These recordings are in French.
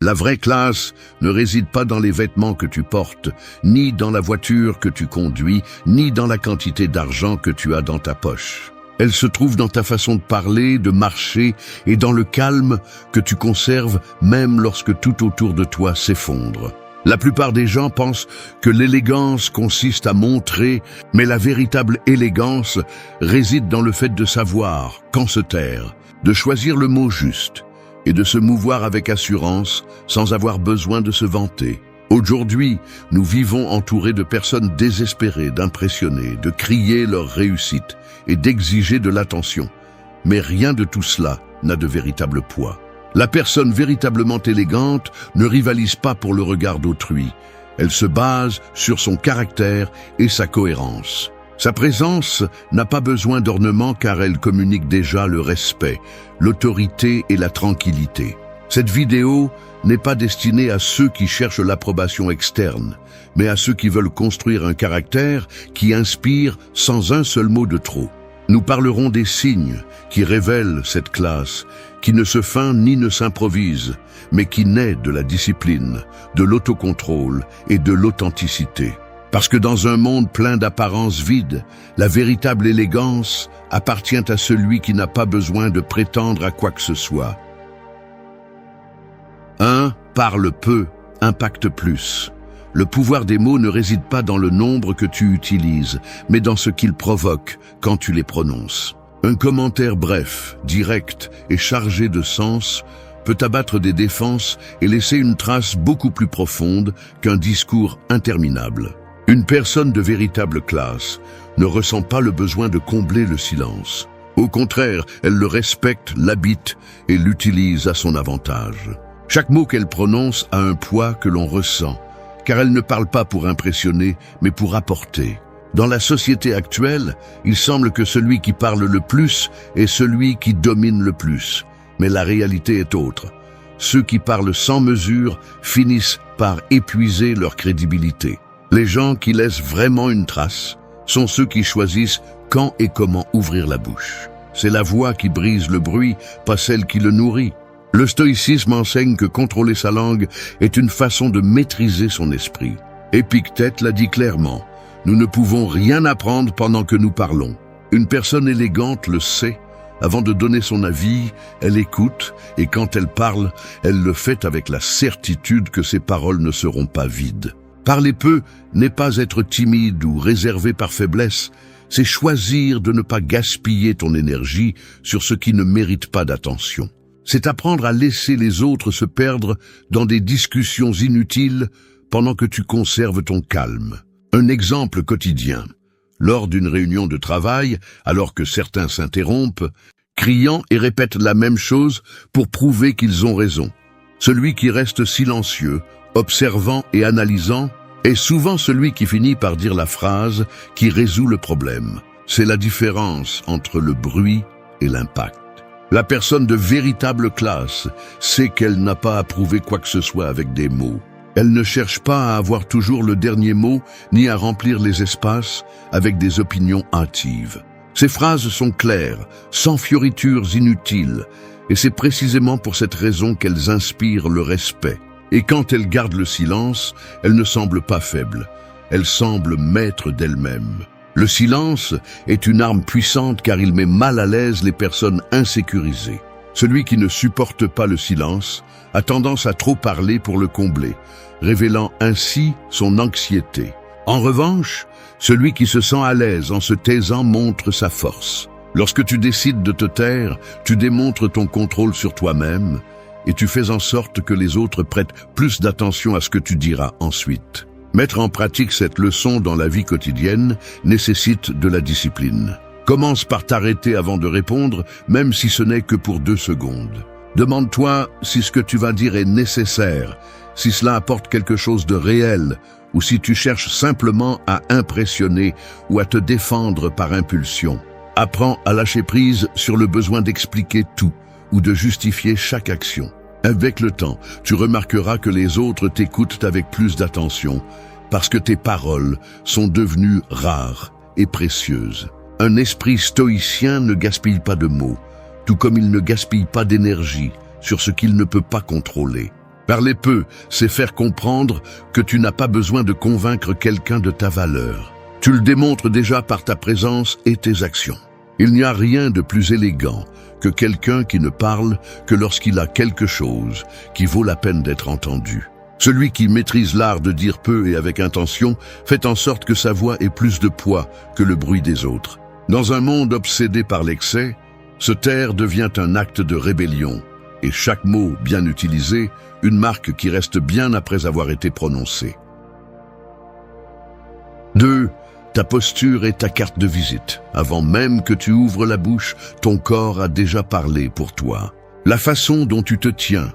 La vraie classe ne réside pas dans les vêtements que tu portes, ni dans la voiture que tu conduis, ni dans la quantité d'argent que tu as dans ta poche. Elle se trouve dans ta façon de parler, de marcher et dans le calme que tu conserves même lorsque tout autour de toi s'effondre. La plupart des gens pensent que l'élégance consiste à montrer, mais la véritable élégance réside dans le fait de savoir quand se taire, de choisir le mot juste et de se mouvoir avec assurance sans avoir besoin de se vanter. Aujourd'hui, nous vivons entourés de personnes désespérées d'impressionner, de crier leur réussite et d'exiger de l'attention. Mais rien de tout cela n'a de véritable poids. La personne véritablement élégante ne rivalise pas pour le regard d'autrui. Elle se base sur son caractère et sa cohérence. Sa présence n'a pas besoin d'ornement car elle communique déjà le respect, l'autorité et la tranquillité. Cette vidéo n'est pas destinée à ceux qui cherchent l'approbation externe, mais à ceux qui veulent construire un caractère qui inspire sans un seul mot de trop. Nous parlerons des signes qui révèlent cette classe, qui ne se feint ni ne s'improvise, mais qui naît de la discipline, de l'autocontrôle et de l'authenticité. Parce que dans un monde plein d'apparences vides, la véritable élégance appartient à celui qui n'a pas besoin de prétendre à quoi que ce soit. 1. Parle peu, impacte plus. Le pouvoir des mots ne réside pas dans le nombre que tu utilises, mais dans ce qu'ils provoquent quand tu les prononces. Un commentaire bref, direct et chargé de sens peut abattre des défenses et laisser une trace beaucoup plus profonde qu'un discours interminable. Une personne de véritable classe ne ressent pas le besoin de combler le silence. Au contraire, elle le respecte, l'habite et l'utilise à son avantage. Chaque mot qu'elle prononce a un poids que l'on ressent, car elle ne parle pas pour impressionner, mais pour apporter. Dans la société actuelle, il semble que celui qui parle le plus est celui qui domine le plus. Mais la réalité est autre. Ceux qui parlent sans mesure finissent par épuiser leur crédibilité. Les gens qui laissent vraiment une trace sont ceux qui choisissent quand et comment ouvrir la bouche. C'est la voix qui brise le bruit, pas celle qui le nourrit. Le stoïcisme enseigne que contrôler sa langue est une façon de maîtriser son esprit. Épictète l'a dit clairement, nous ne pouvons rien apprendre pendant que nous parlons. Une personne élégante le sait. Avant de donner son avis, elle écoute et quand elle parle, elle le fait avec la certitude que ses paroles ne seront pas vides. Parler peu n'est pas être timide ou réservé par faiblesse, c'est choisir de ne pas gaspiller ton énergie sur ce qui ne mérite pas d'attention. C'est apprendre à laisser les autres se perdre dans des discussions inutiles pendant que tu conserves ton calme. Un exemple quotidien. Lors d'une réunion de travail, alors que certains s'interrompent, criant et répètent la même chose pour prouver qu'ils ont raison. Celui qui reste silencieux, observant et analysant, est souvent celui qui finit par dire la phrase qui résout le problème. C'est la différence entre le bruit et l'impact. La personne de véritable classe sait qu'elle n'a pas à prouver quoi que ce soit avec des mots. Elle ne cherche pas à avoir toujours le dernier mot, ni à remplir les espaces avec des opinions hâtives. Ses phrases sont claires, sans fioritures inutiles, et c'est précisément pour cette raison qu'elles inspirent le respect. Et quand elle garde le silence, elle ne semble pas faible, elle semble maître d'elle-même. Le silence est une arme puissante car il met mal à l'aise les personnes insécurisées. Celui qui ne supporte pas le silence a tendance à trop parler pour le combler, révélant ainsi son anxiété. En revanche, celui qui se sent à l'aise en se taisant montre sa force. Lorsque tu décides de te taire, tu démontres ton contrôle sur toi-même et tu fais en sorte que les autres prêtent plus d'attention à ce que tu diras ensuite. Mettre en pratique cette leçon dans la vie quotidienne nécessite de la discipline. Commence par t'arrêter avant de répondre, même si ce n'est que pour 2 secondes. Demande-toi si ce que tu vas dire est nécessaire, si cela apporte quelque chose de réel, ou si tu cherches simplement à impressionner ou à te défendre par impulsion. Apprends à lâcher prise sur le besoin d'expliquer tout ou de justifier chaque action. Avec le temps, tu remarqueras que les autres t'écoutent avec plus d'attention parce que tes paroles sont devenues rares et précieuses. Un esprit stoïcien ne gaspille pas de mots, tout comme il ne gaspille pas d'énergie sur ce qu'il ne peut pas contrôler. Parler peu, c'est faire comprendre que tu n'as pas besoin de convaincre quelqu'un de ta valeur. Tu le démontres déjà par ta présence et tes actions. Il n'y a rien de plus élégant que quelqu'un qui ne parle que lorsqu'il a quelque chose qui vaut la peine d'être entendu. Celui qui maîtrise l'art de dire peu et avec intention fait en sorte que sa voix ait plus de poids que le bruit des autres. Dans un monde obsédé par l'excès, se taire devient un acte de rébellion, et chaque mot bien utilisé, une marque qui reste bien après avoir été prononcée. 2. Ta posture est ta carte de visite. Avant même que tu ouvres la bouche, ton corps a déjà parlé pour toi. La façon dont tu te tiens,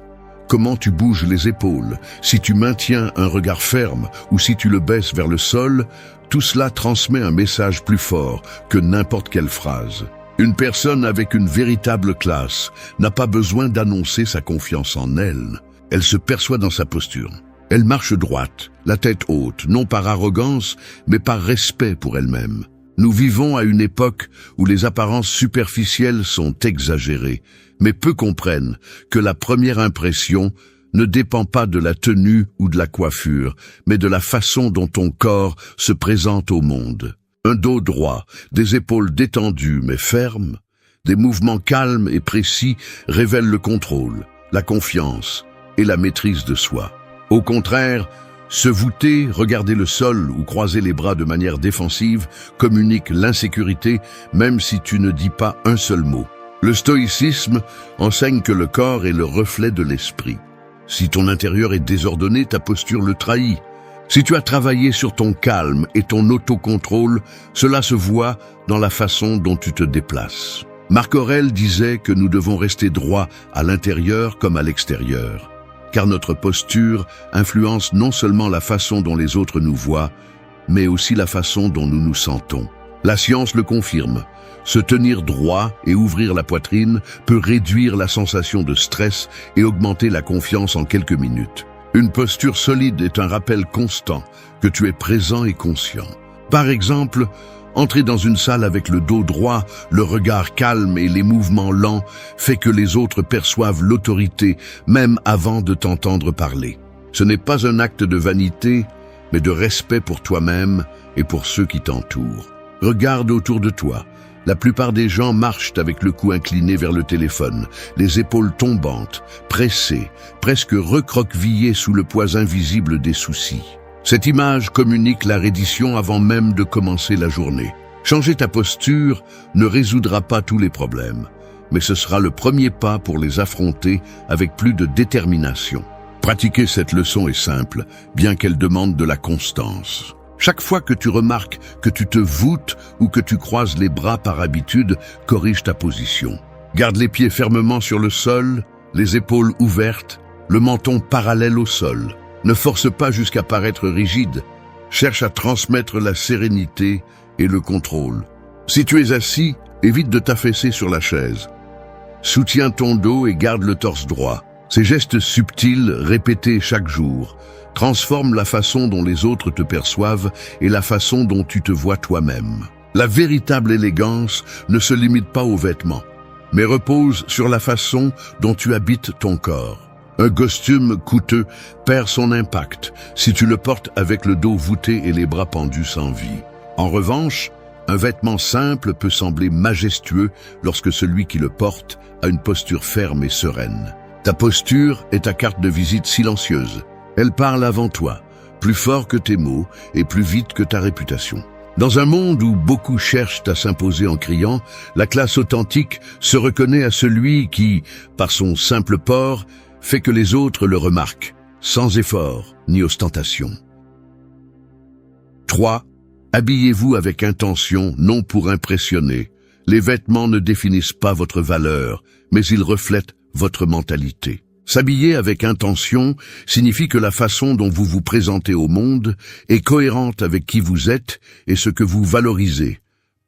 comment tu bouges les épaules, si tu maintiens un regard ferme ou si tu le baisses vers le sol, tout cela transmet un message plus fort que n'importe quelle phrase. Une personne avec une véritable classe n'a pas besoin d'annoncer sa confiance en elle. Elle se perçoit dans sa posture. Elle marche droite, la tête haute, non par arrogance, mais par respect pour elle-même. Nous vivons à une époque où les apparences superficielles sont exagérées, mais peu comprennent que la première impression ne dépend pas de la tenue ou de la coiffure, mais de la façon dont ton corps se présente au monde. Un dos droit, des épaules détendues mais fermes, des mouvements calmes et précis révèlent le contrôle, la confiance et la maîtrise de soi. Au contraire, se voûter, regarder le sol ou croiser les bras de manière défensive communique l'insécurité même si tu ne dis pas un seul mot. Le stoïcisme enseigne que le corps est le reflet de l'esprit. Si ton intérieur est désordonné, ta posture le trahit. Si tu as travaillé sur ton calme et ton autocontrôle, cela se voit dans la façon dont tu te déplaces. Marc Aurèle disait que nous devons rester droits à l'intérieur comme à l'extérieur, car notre posture influence non seulement la façon dont les autres nous voient, mais aussi la façon dont nous nous sentons. La science le confirme. Se tenir droit et ouvrir la poitrine peut réduire la sensation de stress et augmenter la confiance en quelques minutes. Une posture solide est un rappel constant que tu es présent et conscient. Par exemple, entrer dans une salle avec le dos droit, le regard calme et les mouvements lents fait que les autres perçoivent l'autorité même avant de t'entendre parler. Ce n'est pas un acte de vanité, mais de respect pour toi-même et pour ceux qui t'entourent. Regarde autour de toi. La plupart des gens marchent avec le cou incliné vers le téléphone, les épaules tombantes, pressés, presque recroquevillés sous le poids invisible des soucis. Cette image communique la reddition avant même de commencer la journée. Changer ta posture ne résoudra pas tous les problèmes, mais ce sera le premier pas pour les affronter avec plus de détermination. Pratiquer cette leçon est simple, bien qu'elle demande de la constance. Chaque fois que tu remarques que tu te voûtes ou que tu croises les bras par habitude, corrige ta position. Garde les pieds fermement sur le sol, les épaules ouvertes, le menton parallèle au sol. Ne force pas jusqu'à paraître rigide. Cherche à transmettre la sérénité et le contrôle. Si tu es assis, évite de t'affaisser sur la chaise. Soutiens ton dos et garde le torse droit. Ces gestes subtils, répétés chaque jour, transforment la façon dont les autres te perçoivent et la façon dont tu te vois toi-même. La véritable élégance ne se limite pas aux vêtements, mais repose sur la façon dont tu habites ton corps. Un costume coûteux perd son impact si tu le portes avec le dos voûté et les bras pendus sans vie. En revanche, un vêtement simple peut sembler majestueux lorsque celui qui le porte a une posture ferme et sereine. Ta posture est ta carte de visite silencieuse. Elle parle avant toi, plus fort que tes mots et plus vite que ta réputation. Dans un monde où beaucoup cherchent à s'imposer en criant, la classe authentique se reconnaît à celui qui, par son simple port, fait que les autres le remarquent, sans effort ni ostentation. 3. Habillez-vous avec intention, non pour impressionner. Les vêtements ne définissent pas votre valeur, mais ils reflètent votre mentalité. S'habiller avec intention signifie que la façon dont vous vous présentez au monde est cohérente avec qui vous êtes et ce que vous valorisez,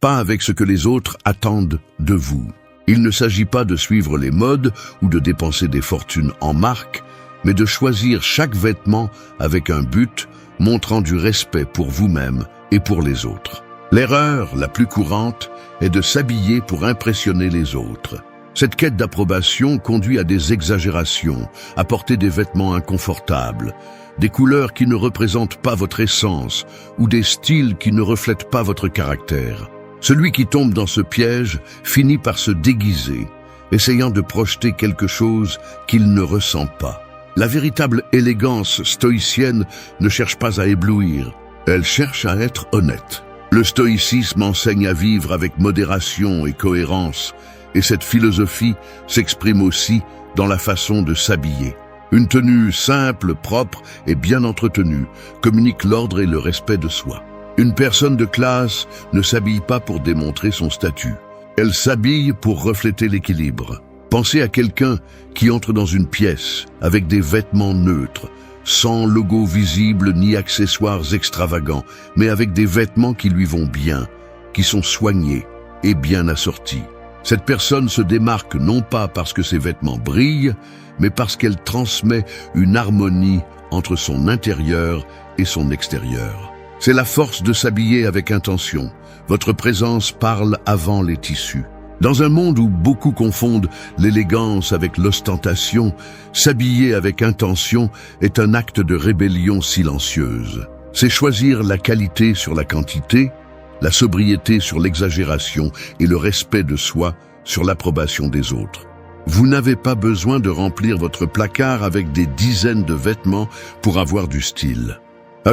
pas avec ce que les autres attendent de vous. Il ne s'agit pas de suivre les modes ou de dépenser des fortunes en marque, mais de choisir chaque vêtement avec un but montrant du respect pour vous-même et pour les autres. L'erreur la plus courante est de s'habiller pour impressionner les autres. Cette quête d'approbation conduit à des exagérations, à porter des vêtements inconfortables, des couleurs qui ne représentent pas votre essence ou des styles qui ne reflètent pas votre caractère. Celui qui tombe dans ce piège finit par se déguiser, essayant de projeter quelque chose qu'il ne ressent pas. La véritable élégance stoïcienne ne cherche pas à éblouir, elle cherche à être honnête. Le stoïcisme enseigne à vivre avec modération et cohérence, et cette philosophie s'exprime aussi dans la façon de s'habiller. Une tenue simple, propre et bien entretenue communique l'ordre et le respect de soi. Une personne de classe ne s'habille pas pour démontrer son statut. Elle s'habille pour refléter l'équilibre. Pensez à quelqu'un qui entre dans une pièce avec des vêtements neutres, sans logo visible ni accessoires extravagants, mais avec des vêtements qui lui vont bien, qui sont soignés et bien assortis. Cette personne se démarque non pas parce que ses vêtements brillent, mais parce qu'elle transmet une harmonie entre son intérieur et son extérieur. C'est la force de s'habiller avec intention. Votre présence parle avant les tissus. Dans un monde où beaucoup confondent l'élégance avec l'ostentation, s'habiller avec intention est un acte de rébellion silencieuse. C'est choisir la qualité sur la quantité, la sobriété sur l'exagération et le respect de soi sur l'approbation des autres. Vous n'avez pas besoin de remplir votre placard avec des dizaines de vêtements pour avoir du style.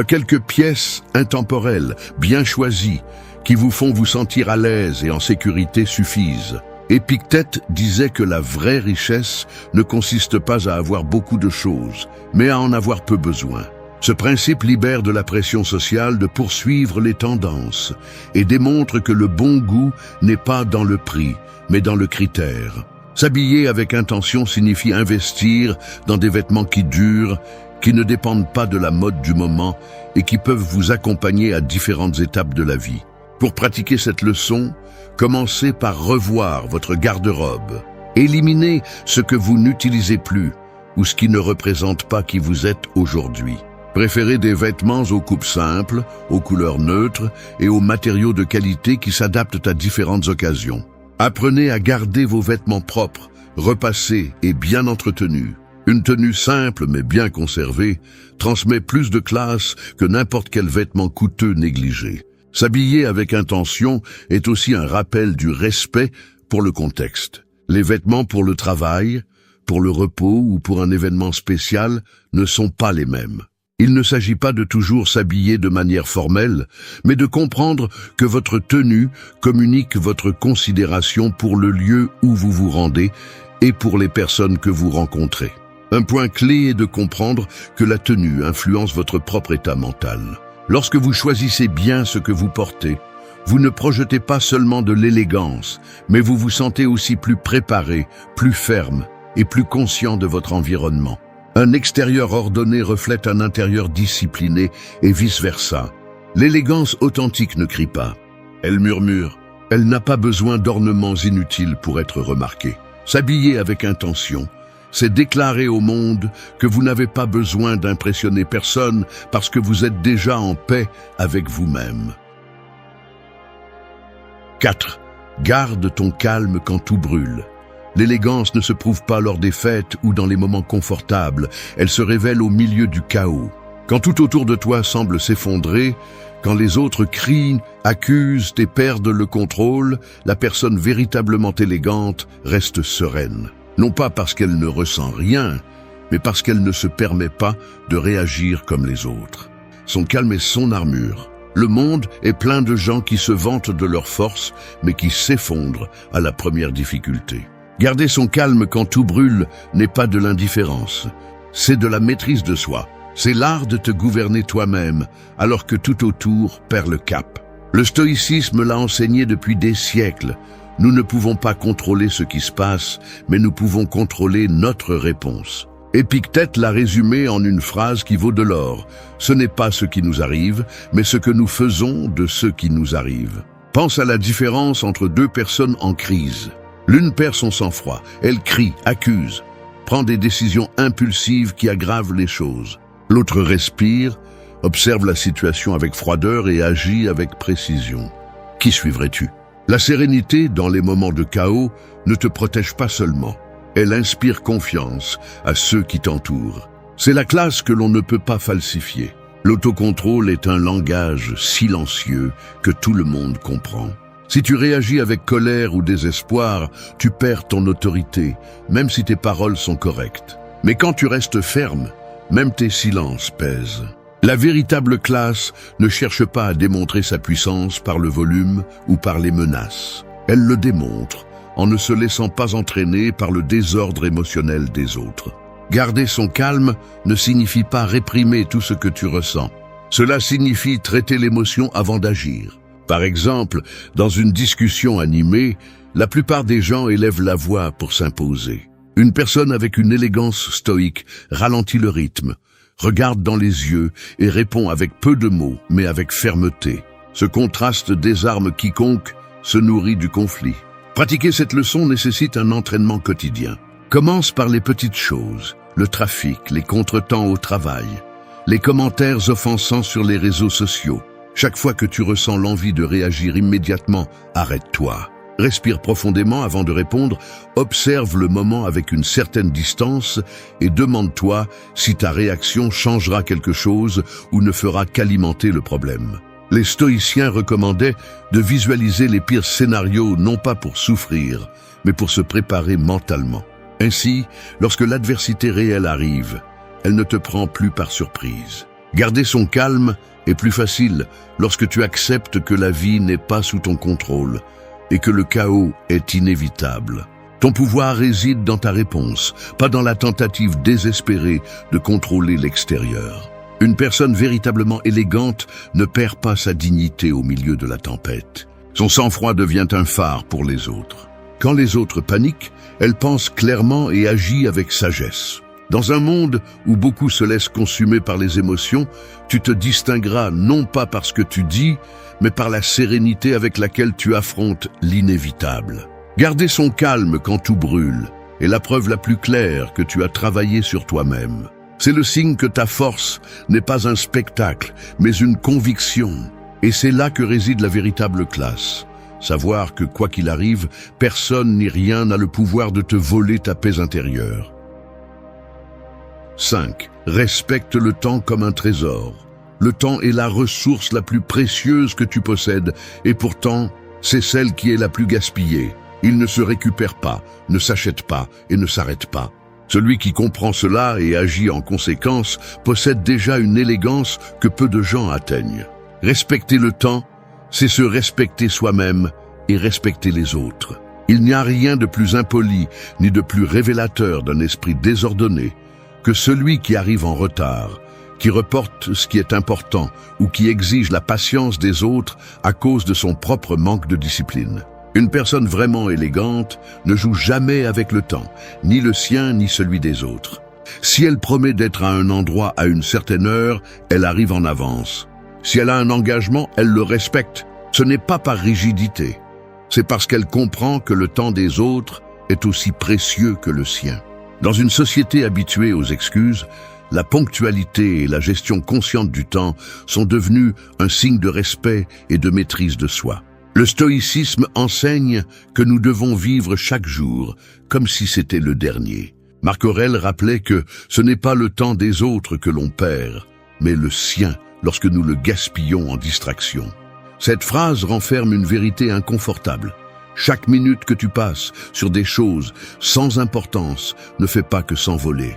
Quelques pièces intemporelles, bien choisies, qui vous font vous sentir à l'aise et en sécurité suffisent. Épictète disait que la vraie richesse ne consiste pas à avoir beaucoup de choses, mais à en avoir peu besoin. Ce principe libère de la pression sociale de poursuivre les tendances et démontre que le bon goût n'est pas dans le prix, mais dans le critère. S'habiller avec intention signifie investir dans des vêtements qui durent, qui ne dépendent pas de la mode du moment et qui peuvent vous accompagner à différentes étapes de la vie. Pour pratiquer cette leçon, commencez par revoir votre garde-robe. Éliminez ce que vous n'utilisez plus ou ce qui ne représente pas qui vous êtes aujourd'hui. Préférez des vêtements aux coupes simples, aux couleurs neutres et aux matériaux de qualité qui s'adaptent à différentes occasions. Apprenez à garder vos vêtements propres, repassés et bien entretenus. Une tenue simple mais bien conservée transmet plus de classe que n'importe quel vêtement coûteux négligé. S'habiller avec intention est aussi un rappel du respect pour le contexte. Les vêtements pour le travail, pour le repos ou pour un événement spécial ne sont pas les mêmes. Il ne s'agit pas de toujours s'habiller de manière formelle, mais de comprendre que votre tenue communique votre considération pour le lieu où vous vous rendez et pour les personnes que vous rencontrez. Un point clé est de comprendre que la tenue influence votre propre état mental. Lorsque vous choisissez bien ce que vous portez, vous ne projetez pas seulement de l'élégance, mais vous vous sentez aussi plus préparé, plus ferme et plus conscient de votre environnement. Un extérieur ordonné reflète un intérieur discipliné et vice-versa. L'élégance authentique ne crie pas, elle murmure. Elle n'a pas besoin d'ornements inutiles pour être remarquée. S'habiller avec intention, c'est déclarer au monde que vous n'avez pas besoin d'impressionner personne parce que vous êtes déjà en paix avec vous-même. 4. Garde ton calme quand tout brûle. L'élégance ne se prouve pas lors des fêtes ou dans les moments confortables, elle se révèle au milieu du chaos. Quand tout autour de toi semble s'effondrer, quand les autres crient, accusent et perdent le contrôle, la personne véritablement élégante reste sereine. Non pas parce qu'elle ne ressent rien, mais parce qu'elle ne se permet pas de réagir comme les autres. Son calme est son armure. Le monde est plein de gens qui se vantent de leur force, mais qui s'effondrent à la première difficulté. Garder son calme quand tout brûle n'est pas de l'indifférence, c'est de la maîtrise de soi. C'est l'art de te gouverner toi-même, alors que tout autour perd le cap. Le stoïcisme l'a enseigné depuis des siècles. Nous ne pouvons pas contrôler ce qui se passe, mais nous pouvons contrôler notre réponse. Épictète l'a résumé en une phrase qui vaut de l'or. Ce n'est pas ce qui nous arrive, mais ce que nous faisons de ce qui nous arrive. Pense à la différence entre deux personnes en crise. L'une perd son sang-froid, elle crie, accuse, prend des décisions impulsives qui aggravent les choses. L'autre respire, observe la situation avec froideur et agit avec précision. Qui suivrais-tu ? La sérénité, dans les moments de chaos, ne te protège pas seulement. Elle inspire confiance à ceux qui t'entourent. C'est la classe que l'on ne peut pas falsifier. L'autocontrôle est un langage silencieux que tout le monde comprend. Si tu réagis avec colère ou désespoir, tu perds ton autorité, même si tes paroles sont correctes. Mais quand tu restes ferme, même tes silences pèsent. La véritable classe ne cherche pas à démontrer sa puissance par le volume ou par les menaces. Elle le démontre en ne se laissant pas entraîner par le désordre émotionnel des autres. Garder son calme ne signifie pas réprimer tout ce que tu ressens. Cela signifie traiter l'émotion avant d'agir. Par exemple, dans une discussion animée, la plupart des gens élèvent la voix pour s'imposer. Une personne avec une élégance stoïque ralentit le rythme, regarde dans les yeux et répond avec peu de mots, mais avec fermeté. Ce contraste désarme quiconque se nourrit du conflit. Pratiquer cette leçon nécessite un entraînement quotidien. Commence par les petites choses, le trafic, les contretemps au travail, les commentaires offensants sur les réseaux sociaux. Chaque fois que tu ressens l'envie de réagir immédiatement, arrête-toi. Respire profondément avant de répondre, observe le moment avec une certaine distance et demande-toi si ta réaction changera quelque chose ou ne fera qu'alimenter le problème. Les stoïciens recommandaient de visualiser les pires scénarios non pas pour souffrir, mais pour se préparer mentalement. Ainsi, lorsque l'adversité réelle arrive, elle ne te prend plus par surprise. Garder son calme est plus facile lorsque tu acceptes que la vie n'est pas sous ton contrôle et que le chaos est inévitable. Ton pouvoir réside dans ta réponse, pas dans la tentative désespérée de contrôler l'extérieur. Une personne véritablement élégante ne perd pas sa dignité au milieu de la tempête. Son sang-froid devient un phare pour les autres. Quand les autres paniquent, elle pense clairement et agit avec sagesse. Dans un monde où beaucoup se laissent consumer par les émotions, tu te distingueras non pas par ce que tu dis, mais par la sérénité avec laquelle tu affrontes l'inévitable. Garder son calme quand tout brûle est la preuve la plus claire que tu as travaillé sur toi-même. C'est le signe que ta force n'est pas un spectacle, mais une conviction. Et c'est là que réside la véritable classe. Savoir que, quoi qu'il arrive, personne ni rien n'a le pouvoir de te voler ta paix intérieure. 5. Respecte le temps comme un trésor. Le temps est la ressource la plus précieuse que tu possèdes, et pourtant, c'est celle qui est la plus gaspillée. Il ne se récupère pas, ne s'achète pas et ne s'arrête pas. Celui qui comprend cela et agit en conséquence possède déjà une élégance que peu de gens atteignent. Respecter le temps, c'est se respecter soi-même et respecter les autres. Il n'y a rien de plus impoli ni de plus révélateur d'un esprit désordonné que celui qui arrive en retard, qui reporte ce qui est important ou qui exige la patience des autres à cause de son propre manque de discipline. Une personne vraiment élégante ne joue jamais avec le temps, ni le sien ni celui des autres. Si elle promet d'être à un endroit à une certaine heure, elle arrive en avance. Si elle a un engagement, elle le respecte. Ce n'est pas par rigidité, c'est parce qu'elle comprend que le temps des autres est aussi précieux que le sien. Dans une société habituée aux excuses, la ponctualité et la gestion consciente du temps sont devenues un signe de respect et de maîtrise de soi. Le stoïcisme enseigne que nous devons vivre chaque jour comme si c'était le dernier. Marc Aurèle rappelait que ce n'est pas le temps des autres que l'on perd, mais le sien lorsque nous le gaspillons en distraction. Cette phrase renferme une vérité inconfortable. Chaque minute que tu passes sur des choses sans importance ne fait pas que s'envoler.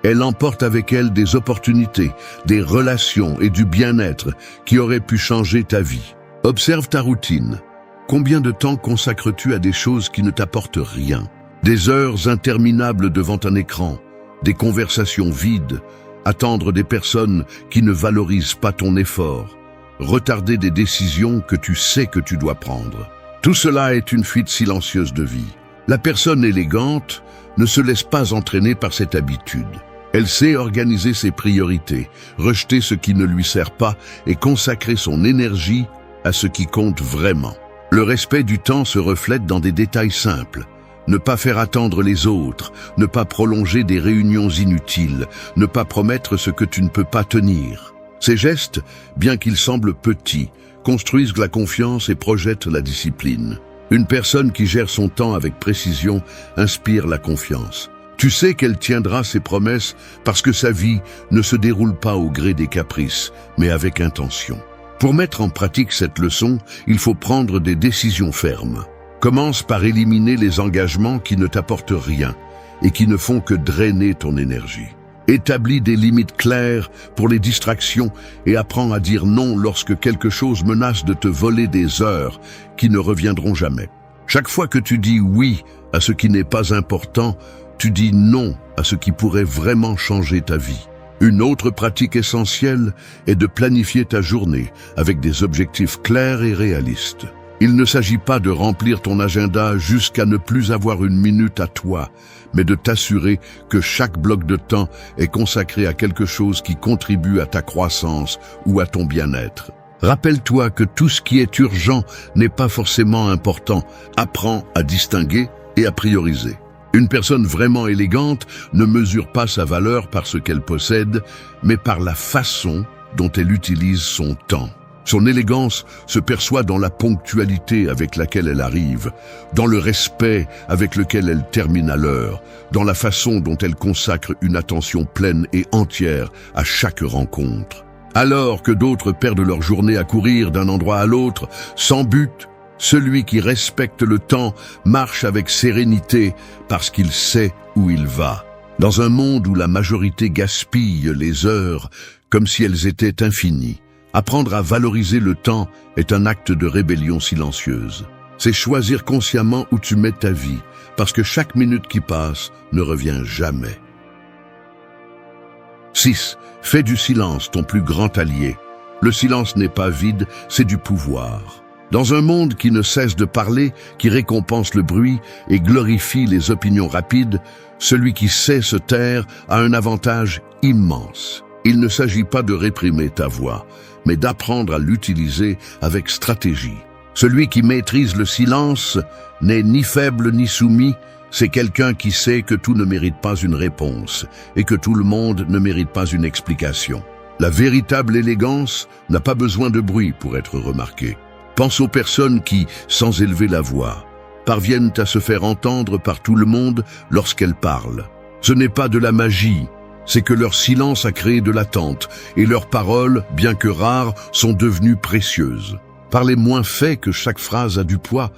Elle emporte avec elle des opportunités, des relations et du bien-être qui auraient pu changer ta vie. Observe ta routine. Combien de temps consacres-tu à des choses qui ne t'apportent rien? Des heures interminables devant un écran, des conversations vides, attendre des personnes qui ne valorisent pas ton effort, retarder des décisions que tu sais que tu dois prendre. Tout cela est une fuite silencieuse de vie. La personne élégante ne se laisse pas entraîner par cette habitude. Elle sait organiser ses priorités, rejeter ce qui ne lui sert pas et consacrer son énergie à ce qui compte vraiment. Le respect du temps se reflète dans des détails simples. Ne pas faire attendre les autres, ne pas prolonger des réunions inutiles, ne pas promettre ce que tu ne peux pas tenir. Ces gestes, bien qu'ils semblent petits, construisent la confiance et projettent la discipline. Une personne qui gère son temps avec précision inspire la confiance. Tu sais qu'elle tiendra ses promesses parce que sa vie ne se déroule pas au gré des caprices, mais avec intention. Pour mettre en pratique cette leçon, il faut prendre des décisions fermes. Commence par éliminer les engagements qui ne t'apportent rien et qui ne font que drainer ton énergie. Établis des limites claires pour les distractions et apprends à dire non lorsque quelque chose menace de te voler des heures qui ne reviendront jamais. Chaque fois que tu dis oui à ce qui n'est pas important, tu dis non à ce qui pourrait vraiment changer ta vie. Une autre pratique essentielle est de planifier ta journée avec des objectifs clairs et réalistes. Il ne s'agit pas de remplir ton agenda jusqu'à ne plus avoir une minute à toi, mais de t'assurer que chaque bloc de temps est consacré à quelque chose qui contribue à ta croissance ou à ton bien-être. Rappelle-toi que tout ce qui est urgent n'est pas forcément important. Apprends à distinguer et à prioriser. Une personne vraiment élégante ne mesure pas sa valeur par ce qu'elle possède, mais par la façon dont elle utilise son temps. Son élégance se perçoit dans la ponctualité avec laquelle elle arrive, dans le respect avec lequel elle termine à l'heure, dans la façon dont elle consacre une attention pleine et entière à chaque rencontre. Alors que d'autres perdent leur journée à courir d'un endroit à l'autre, sans but, celui qui respecte le temps marche avec sérénité parce qu'il sait où il va. Dans un monde où la majorité gaspille les heures comme si elles étaient infinies, apprendre à valoriser le temps est un acte de rébellion silencieuse. C'est choisir consciemment où tu mets ta vie, parce que chaque minute qui passe ne revient jamais. 6. Fais du silence ton plus grand allié. Le silence n'est pas vide, c'est du pouvoir. Dans un monde qui ne cesse de parler, qui récompense le bruit et glorifie les opinions rapides, celui qui sait se taire a un avantage immense. Il ne s'agit pas de réprimer ta voix, mais d'apprendre à l'utiliser avec stratégie. Celui qui maîtrise le silence n'est ni faible ni soumis, c'est quelqu'un qui sait que tout ne mérite pas une réponse et que tout le monde ne mérite pas une explication. La véritable élégance n'a pas besoin de bruit pour être remarquée. Pense aux personnes qui, sans élever la voix, parviennent à se faire entendre par tout le monde lorsqu'elles parlent. Ce n'est pas de la magie, c'est que leur silence a créé de l'attente et leurs paroles, bien que rares, sont devenues précieuses. Parler moins fait que chaque phrase a du poids,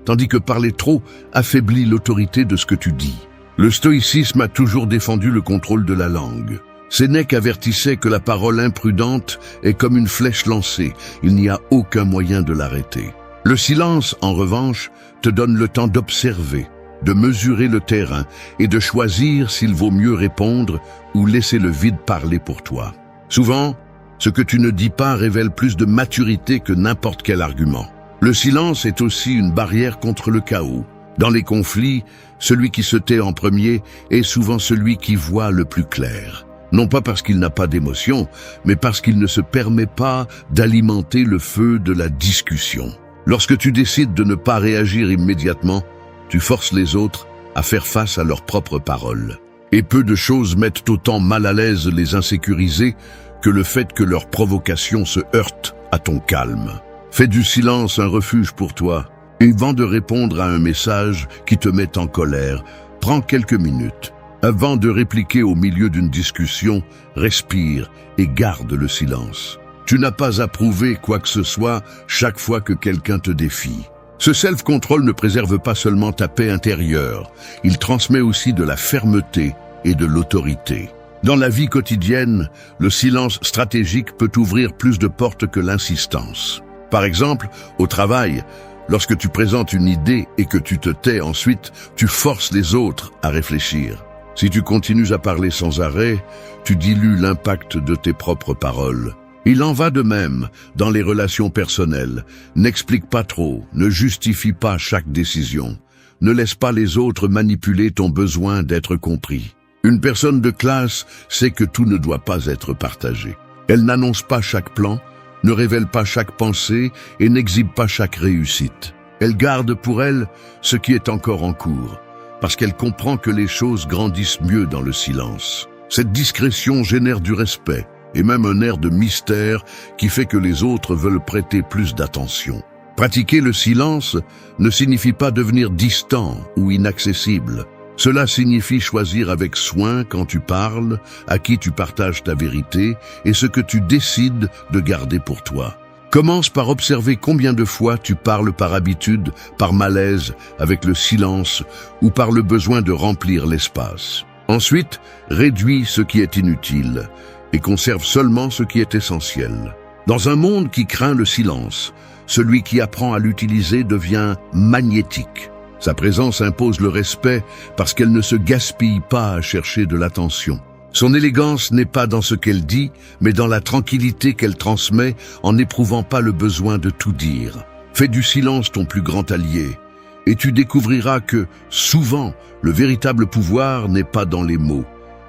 tandis que parler trop affaiblit l'autorité de ce que tu dis. Le stoïcisme a toujours défendu le contrôle de la langue. Sénèque avertissait que la parole imprudente est comme une flèche lancée, il n'y a aucun moyen de l'arrêter. Le silence, en revanche, te donne le temps d'observer, de mesurer le terrain et de choisir s'il vaut mieux répondre ou laisser le vide parler pour toi. Souvent, ce que tu ne dis pas révèle plus de maturité que n'importe quel argument. Le silence est aussi une barrière contre le chaos. Dans les conflits, celui qui se tait en premier est souvent celui qui voit le plus clair. Non pas parce qu'il n'a pas d'émotion, mais parce qu'il ne se permet pas d'alimenter le feu de la discussion. Lorsque tu décides de ne pas réagir immédiatement, tu forces les autres à faire face à leurs propres paroles. Et peu de choses mettent autant mal à l'aise les insécurisés que le fait que leur provocation se heurte à ton calme. Fais du silence un refuge pour toi. Et avant de répondre à un message qui te met en colère, prends quelques minutes. Avant de répliquer au milieu d'une discussion, respire et garde le silence. Tu n'as pas à prouver quoi que ce soit chaque fois que quelqu'un te défie. Ce self-control ne préserve pas seulement ta paix intérieure, il transmet aussi de la fermeté et de l'autorité. Dans la vie quotidienne, le silence stratégique peut ouvrir plus de portes que l'insistance. Par exemple, au travail, lorsque tu présentes une idée et que tu te tais ensuite, tu forces les autres à réfléchir. Si tu continues à parler sans arrêt, tu dilues l'impact de tes propres paroles. Il en va de même dans les relations personnelles. N'explique pas trop, ne justifie pas chaque décision. Ne laisse pas les autres manipuler ton besoin d'être compris. Une personne de classe sait que tout ne doit pas être partagé. Elle n'annonce pas chaque plan, ne révèle pas chaque pensée et n'exhibe pas chaque réussite. Elle garde pour elle ce qui est encore en cours, parce qu'elle comprend que les choses grandissent mieux dans le silence. Cette discrétion génère du respect et même un air de mystère qui fait que les autres veulent prêter plus d'attention. Pratiquer le silence ne signifie pas devenir distant ou inaccessible. Cela signifie choisir avec soin quand tu parles, à qui tu partages ta vérité et ce que tu décides de garder pour toi. Commence par observer combien de fois tu parles par habitude, par malaise, avec le silence ou par le besoin de remplir l'espace. Ensuite, réduis ce qui est inutile et conserve seulement ce qui est essentiel. Dans un monde qui craint le silence, celui qui apprend à l'utiliser devient magnétique. Sa présence impose le respect parce qu'elle ne se gaspille pas à chercher de l'attention. Son élégance n'est pas dans ce qu'elle dit, mais dans la tranquillité qu'elle transmet en n'éprouvant pas le besoin de tout dire. Fais du silence ton plus grand allié, et tu découvriras que, souvent, le véritable pouvoir n'est pas dans les mots,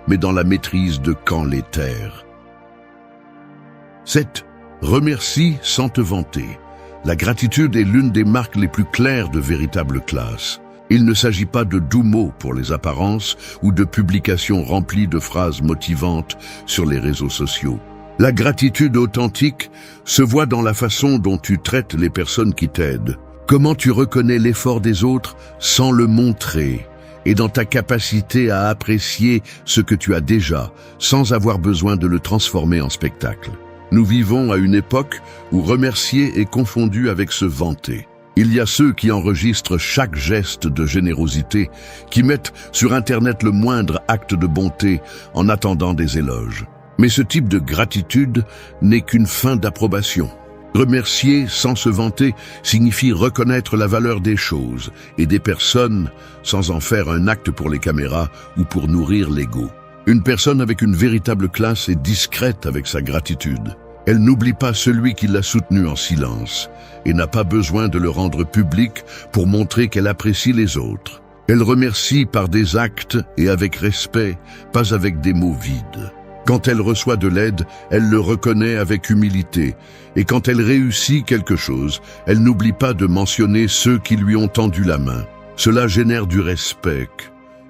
mais dans la maîtrise de quand les taire. 7. Remercie sans te vanter. La gratitude est l'une des marques les plus claires de véritable classe. Il ne s'agit pas de doux mots pour les apparences ou de publications remplies de phrases motivantes sur les réseaux sociaux. La gratitude authentique se voit dans la façon dont tu traites les personnes qui t'aident, comment tu reconnais l'effort des autres sans le montrer, et dans ta capacité à apprécier ce que tu as déjà, sans avoir besoin de le transformer en spectacle. Nous vivons à une époque où remercier est confondu avec se vanter. Il y a ceux qui enregistrent chaque geste de générosité, qui mettent sur Internet le moindre acte de bonté en attendant des éloges. Mais ce type de gratitude n'est qu'une fin d'approbation. Remercier sans se vanter signifie reconnaître la valeur des choses et des personnes sans en faire un acte pour les caméras ou pour nourrir l'ego. Une personne avec une véritable classe est discrète avec sa gratitude. Elle n'oublie pas celui qui l'a soutenue en silence et n'a pas besoin de le rendre public pour montrer qu'elle apprécie les autres. Elle remercie par des actes et avec respect, pas avec des mots vides. Quand elle reçoit de l'aide, elle le reconnaît avec humilité. Et quand elle réussit quelque chose, elle n'oublie pas de mentionner ceux qui lui ont tendu la main. Cela génère du respect,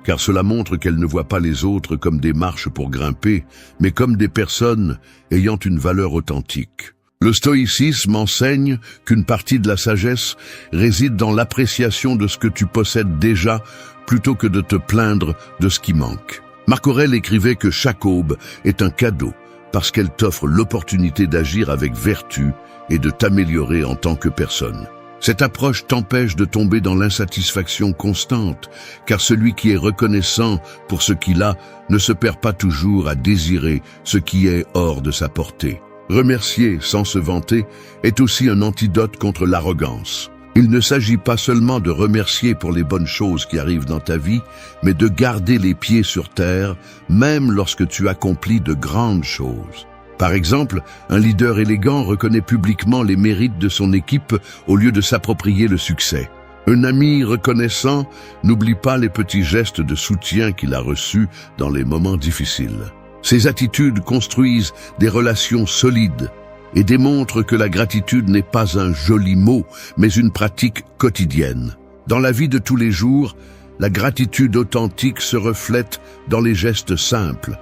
car cela montre qu'elle ne voit pas les autres comme des marches pour grimper, mais comme des personnes ayant une valeur authentique. Le stoïcisme enseigne qu'une partie de la sagesse réside dans l'appréciation de ce que tu possèdes déjà, plutôt que de te plaindre de ce qui manque. Marc Aurèle écrivait que chaque aube est un cadeau, parce qu'elle t'offre l'opportunité d'agir avec vertu et de t'améliorer en tant que personne. Cette approche t'empêche de tomber dans l'insatisfaction constante, car celui qui est reconnaissant pour ce qu'il a ne se perd pas toujours à désirer ce qui est hors de sa portée. Remercier sans se vanter est aussi un antidote contre l'arrogance. Il ne s'agit pas seulement de remercier pour les bonnes choses qui arrivent dans ta vie, mais de garder les pieds sur terre, même lorsque tu accomplis de grandes choses. Par exemple, un leader élégant reconnaît publiquement les mérites de son équipe au lieu de s'approprier le succès. Un ami reconnaissant n'oublie pas les petits gestes de soutien qu'il a reçus dans les moments difficiles. Ces attitudes construisent des relations solides et démontrent que la gratitude n'est pas un joli mot, mais une pratique quotidienne. Dans la vie de tous les jours, la gratitude authentique se reflète dans les gestes simples.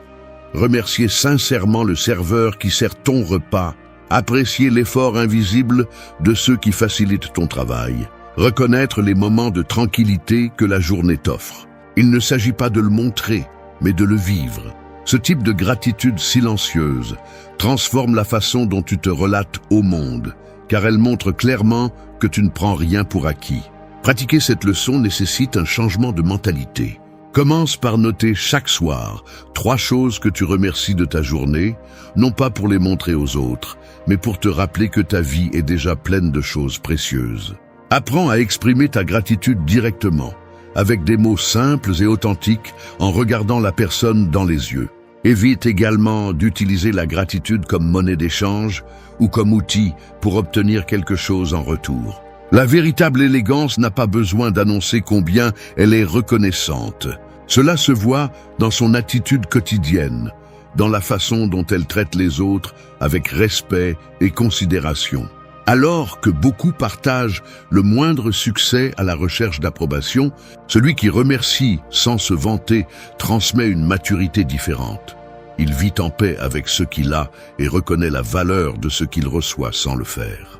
Remercier sincèrement le serveur qui sert ton repas, apprécier l'effort invisible de ceux qui facilitent ton travail, reconnaître les moments de tranquillité que la journée t'offre. Il ne s'agit pas de le montrer, mais de le vivre. Ce type de gratitude silencieuse transforme la façon dont tu te relates au monde, car elle montre clairement que tu ne prends rien pour acquis. Pratiquer cette leçon nécessite un changement de mentalité. Commence par noter chaque soir 3 choses que tu remercies de ta journée, non pas pour les montrer aux autres, mais pour te rappeler que ta vie est déjà pleine de choses précieuses. Apprends à exprimer ta gratitude directement, avec des mots simples et authentiques, en regardant la personne dans les yeux. Évite également d'utiliser la gratitude comme monnaie d'échange ou comme outil pour obtenir quelque chose en retour. La véritable élégance n'a pas besoin d'annoncer combien elle est reconnaissante. Cela se voit dans son attitude quotidienne, dans la façon dont elle traite les autres avec respect et considération. Alors que beaucoup partagent le moindre succès à la recherche d'approbation, celui qui remercie sans se vanter transmet une maturité différente. Il vit en paix avec ce qu'il a et reconnaît la valeur de ce qu'il reçoit sans le faire.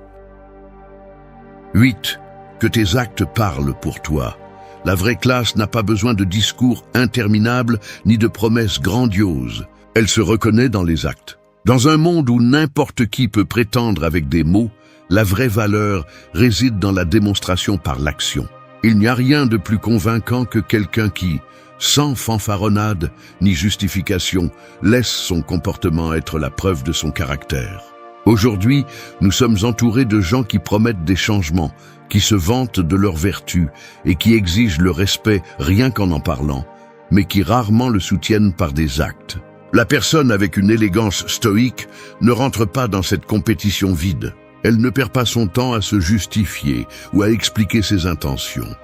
8. Que tes actes parlent pour toi. La vraie classe n'a pas besoin de discours interminables ni de promesses grandioses. Elle se reconnaît dans les actes. Dans un monde où n'importe qui peut prétendre avec des mots, la vraie valeur réside dans la démonstration par l'action. Il n'y a rien de plus convaincant que quelqu'un qui, sans fanfaronnade ni justification, laisse son comportement être la preuve de son caractère. Aujourd'hui, nous sommes entourés de gens qui promettent des changements, qui se vantent de leurs vertus et qui exigent le respect rien qu'en en parlant, mais qui rarement le soutiennent par des actes. La personne avec une élégance stoïque ne rentre pas dans cette compétition vide. Elle ne perd pas son temps à se justifier ou à expliquer ses intentions.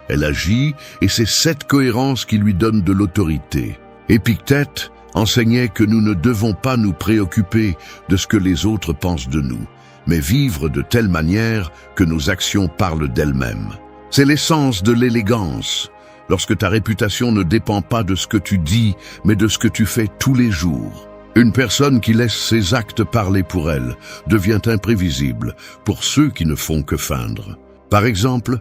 Elle agit et c'est cette cohérence qui lui donne de l'autorité. Épictète enseignait que nous ne devons pas nous préoccuper de ce que les autres pensent de nous, mais vivre de telle manière que nos actions parlent d'elles-mêmes. C'est l'essence de l'élégance, lorsque ta réputation ne dépend pas de ce que tu dis, mais de ce que tu fais tous les jours. Une personne qui laisse ses actes parler pour elle devient imprévisible pour ceux qui ne font que feindre. Par exemple,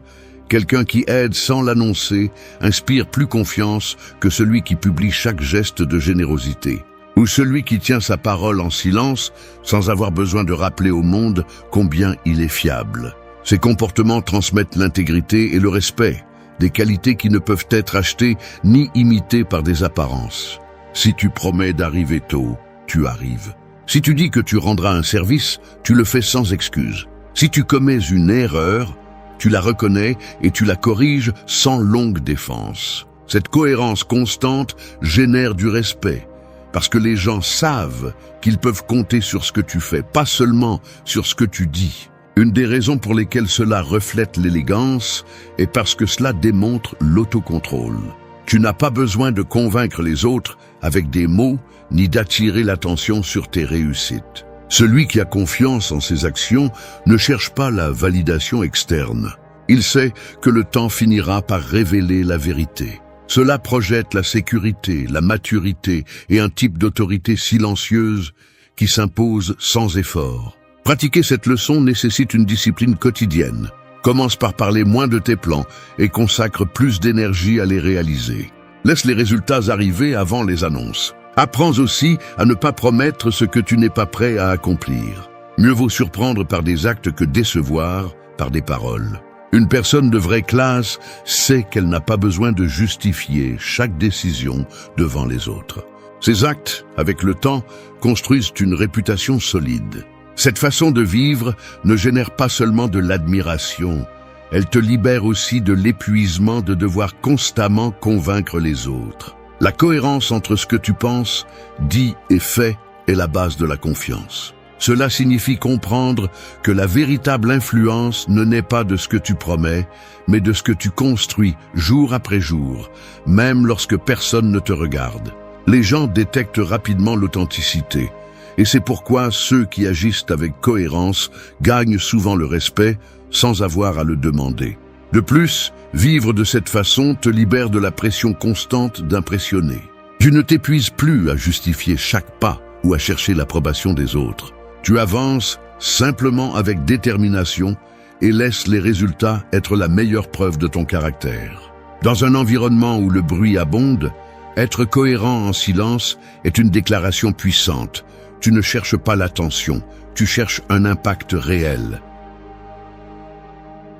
quelqu'un qui aide sans l'annoncer inspire plus confiance que celui qui publie chaque geste de générosité, ou celui qui tient sa parole en silence sans avoir besoin de rappeler au monde combien il est fiable. Ces comportements transmettent l'intégrité et le respect, des qualités qui ne peuvent être achetées ni imitées par des apparences. Si tu promets d'arriver tôt, tu arrives. Si tu dis que tu rendras un service, tu le fais sans excuse. Si tu commets une erreur, tu la reconnais et tu la corriges sans longue défense. Cette cohérence constante génère du respect, parce que les gens savent qu'ils peuvent compter sur ce que tu fais, pas seulement sur ce que tu dis. Une des raisons pour lesquelles cela reflète l'élégance est parce que cela démontre l'autocontrôle. Tu n'as pas besoin de convaincre les autres avec des mots, ni d'attirer l'attention sur tes réussites. Celui qui a confiance en ses actions ne cherche pas la validation externe. Il sait que le temps finira par révéler la vérité. Cela projette la sécurité, la maturité et un type d'autorité silencieuse qui s'impose sans effort. Pratiquer cette leçon nécessite une discipline quotidienne. Commence par parler moins de tes plans et consacre plus d'énergie à les réaliser. Laisse les résultats arriver avant les annonces. Apprends aussi à ne pas promettre ce que tu n'es pas prêt à accomplir. Mieux vaut surprendre par des actes que décevoir par des paroles. Une personne de vraie classe sait qu'elle n'a pas besoin de justifier chaque décision devant les autres. Ces actes, avec le temps, construisent une réputation solide. Cette façon de vivre ne génère pas seulement de l'admiration, elle te libère aussi de l'épuisement de devoir constamment convaincre les autres. La cohérence entre ce que tu penses, dis et fais est la base de la confiance. Cela signifie comprendre que la véritable influence ne naît pas de ce que tu promets, mais de ce que tu construis jour après jour, même lorsque personne ne te regarde. Les gens détectent rapidement l'authenticité. Et c'est pourquoi ceux qui agissent avec cohérence gagnent souvent le respect sans avoir à le demander. De plus, vivre de cette façon te libère de la pression constante d'impressionner. Tu ne t'épuises plus à justifier chaque pas ou à chercher l'approbation des autres. Tu avances simplement avec détermination et laisses les résultats être la meilleure preuve de ton caractère. Dans un environnement où le bruit abonde, être cohérent en silence est une déclaration puissante. Tu ne cherches pas l'attention, tu cherches un impact réel.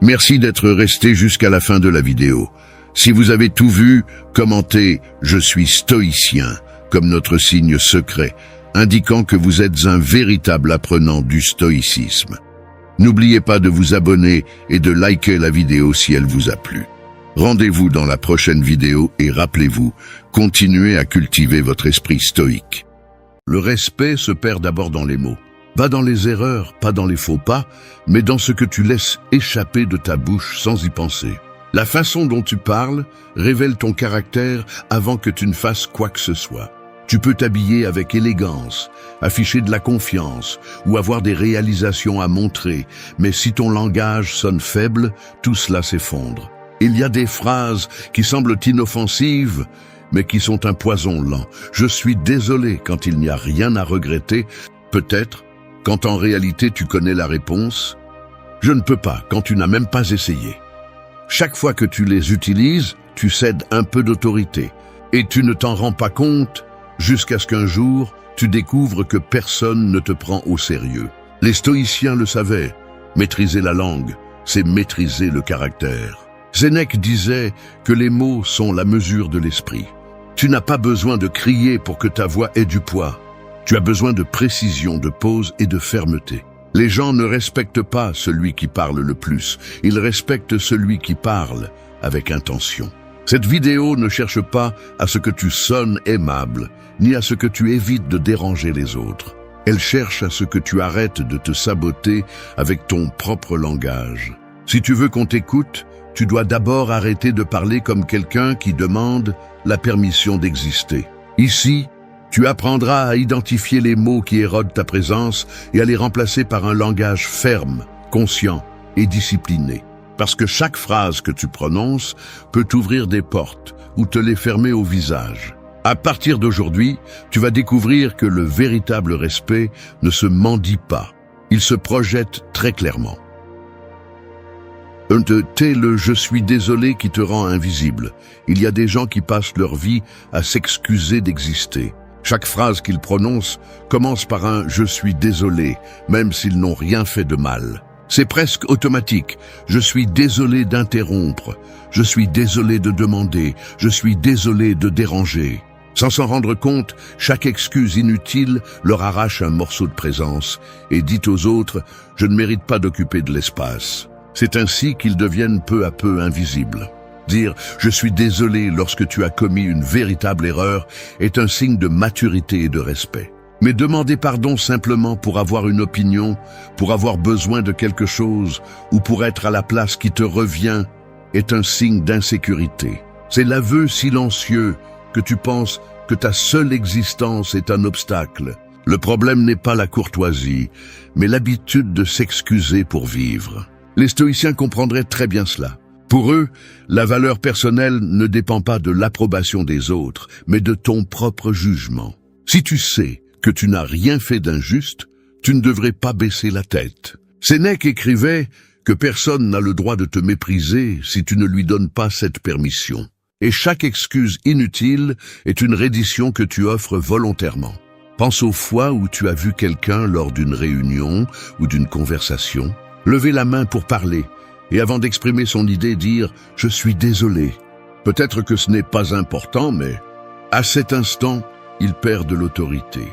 Merci d'être resté jusqu'à la fin de la vidéo. Si vous avez tout vu, commentez « Je suis stoïcien » comme notre signe secret, indiquant que vous êtes un véritable apprenant du stoïcisme. N'oubliez pas de vous abonner et de liker la vidéo si elle vous a plu. Rendez-vous dans la prochaine vidéo et rappelez-vous, continuez à cultiver votre esprit stoïque. Le respect se perd d'abord dans les mots. Pas dans les erreurs, pas dans les faux pas, mais dans ce que tu laisses échapper de ta bouche sans y penser. La façon dont tu parles révèle ton caractère avant que tu ne fasses quoi que ce soit. Tu peux t'habiller avec élégance, afficher de la confiance ou avoir des réalisations à montrer, mais si ton langage sonne faible, tout cela s'effondre. Il y a des phrases qui semblent inoffensives, mais qui sont un poison lent. Je suis désolé quand il n'y a rien à regretter, peut-être, quand en réalité tu connais la réponse. Je ne peux pas quand tu n'as même pas essayé. Chaque fois que tu les utilises, tu cèdes un peu d'autorité. Et tu ne t'en rends pas compte jusqu'à ce qu'un jour, tu découvres que personne ne te prend au sérieux. Les stoïciens le savaient. Maîtriser la langue, c'est maîtriser le caractère. Sénèque disait que les mots sont la mesure de l'esprit. Tu n'as pas besoin de crier pour que ta voix ait du poids. Tu as besoin de précision, de pause et de fermeté. Les gens ne respectent pas celui qui parle le plus. Ils respectent celui qui parle avec intention. Cette vidéo ne cherche pas à ce que tu sonnes aimable, ni à ce que tu évites de déranger les autres. Elle cherche à ce que tu arrêtes de te saboter avec ton propre langage. Si tu veux qu'on t'écoute, tu dois d'abord arrêter de parler comme quelqu'un qui demande la permission d'exister. Ici, tu apprendras à identifier les mots qui érodent ta présence et à les remplacer par un langage ferme, conscient et discipliné. Parce que chaque phrase que tu prononces peut t'ouvrir des portes ou te les fermer au visage. À partir d'aujourd'hui, tu vas découvrir que le véritable respect ne se mendie pas. Il se projette très clairement. T'es le « je suis désolé » qui te rend invisible. Il y a des gens qui passent leur vie à s'excuser d'exister. Chaque phrase qu'ils prononcent commence par un « je suis désolé », même s'ils n'ont rien fait de mal. C'est presque automatique. Je suis désolé d'interrompre. Je suis désolé de demander. Je suis désolé de déranger. Sans s'en rendre compte, chaque excuse inutile leur arrache un morceau de présence et dit aux autres « je ne mérite pas d'occuper de l'espace ». C'est ainsi qu'ils deviennent peu à peu invisibles. Dire « je suis désolé » lorsque tu as commis une véritable erreur est un signe de maturité et de respect. Mais demander pardon simplement pour avoir une opinion, pour avoir besoin de quelque chose ou pour être à la place qui te revient est un signe d'insécurité. C'est l'aveu silencieux que tu penses que ta seule existence est un obstacle. Le problème n'est pas la courtoisie, mais l'habitude de s'excuser pour vivre. Les stoïciens comprendraient très bien cela. Pour eux, la valeur personnelle ne dépend pas de l'approbation des autres, mais de ton propre jugement. Si tu sais que tu n'as rien fait d'injuste, tu ne devrais pas baisser la tête. Sénèque écrivait que personne n'a le droit de te mépriser si tu ne lui donnes pas cette permission. Et chaque excuse inutile est une reddition que tu offres volontairement. Pense aux fois où tu as vu quelqu'un lors d'une réunion ou d'une conversation, lever la main pour parler, et avant d'exprimer son idée dire « je suis désolé ». Peut-être que ce n'est pas important, mais à cet instant, il perd de l'autorité.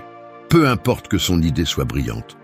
Peu importe que son idée soit brillante.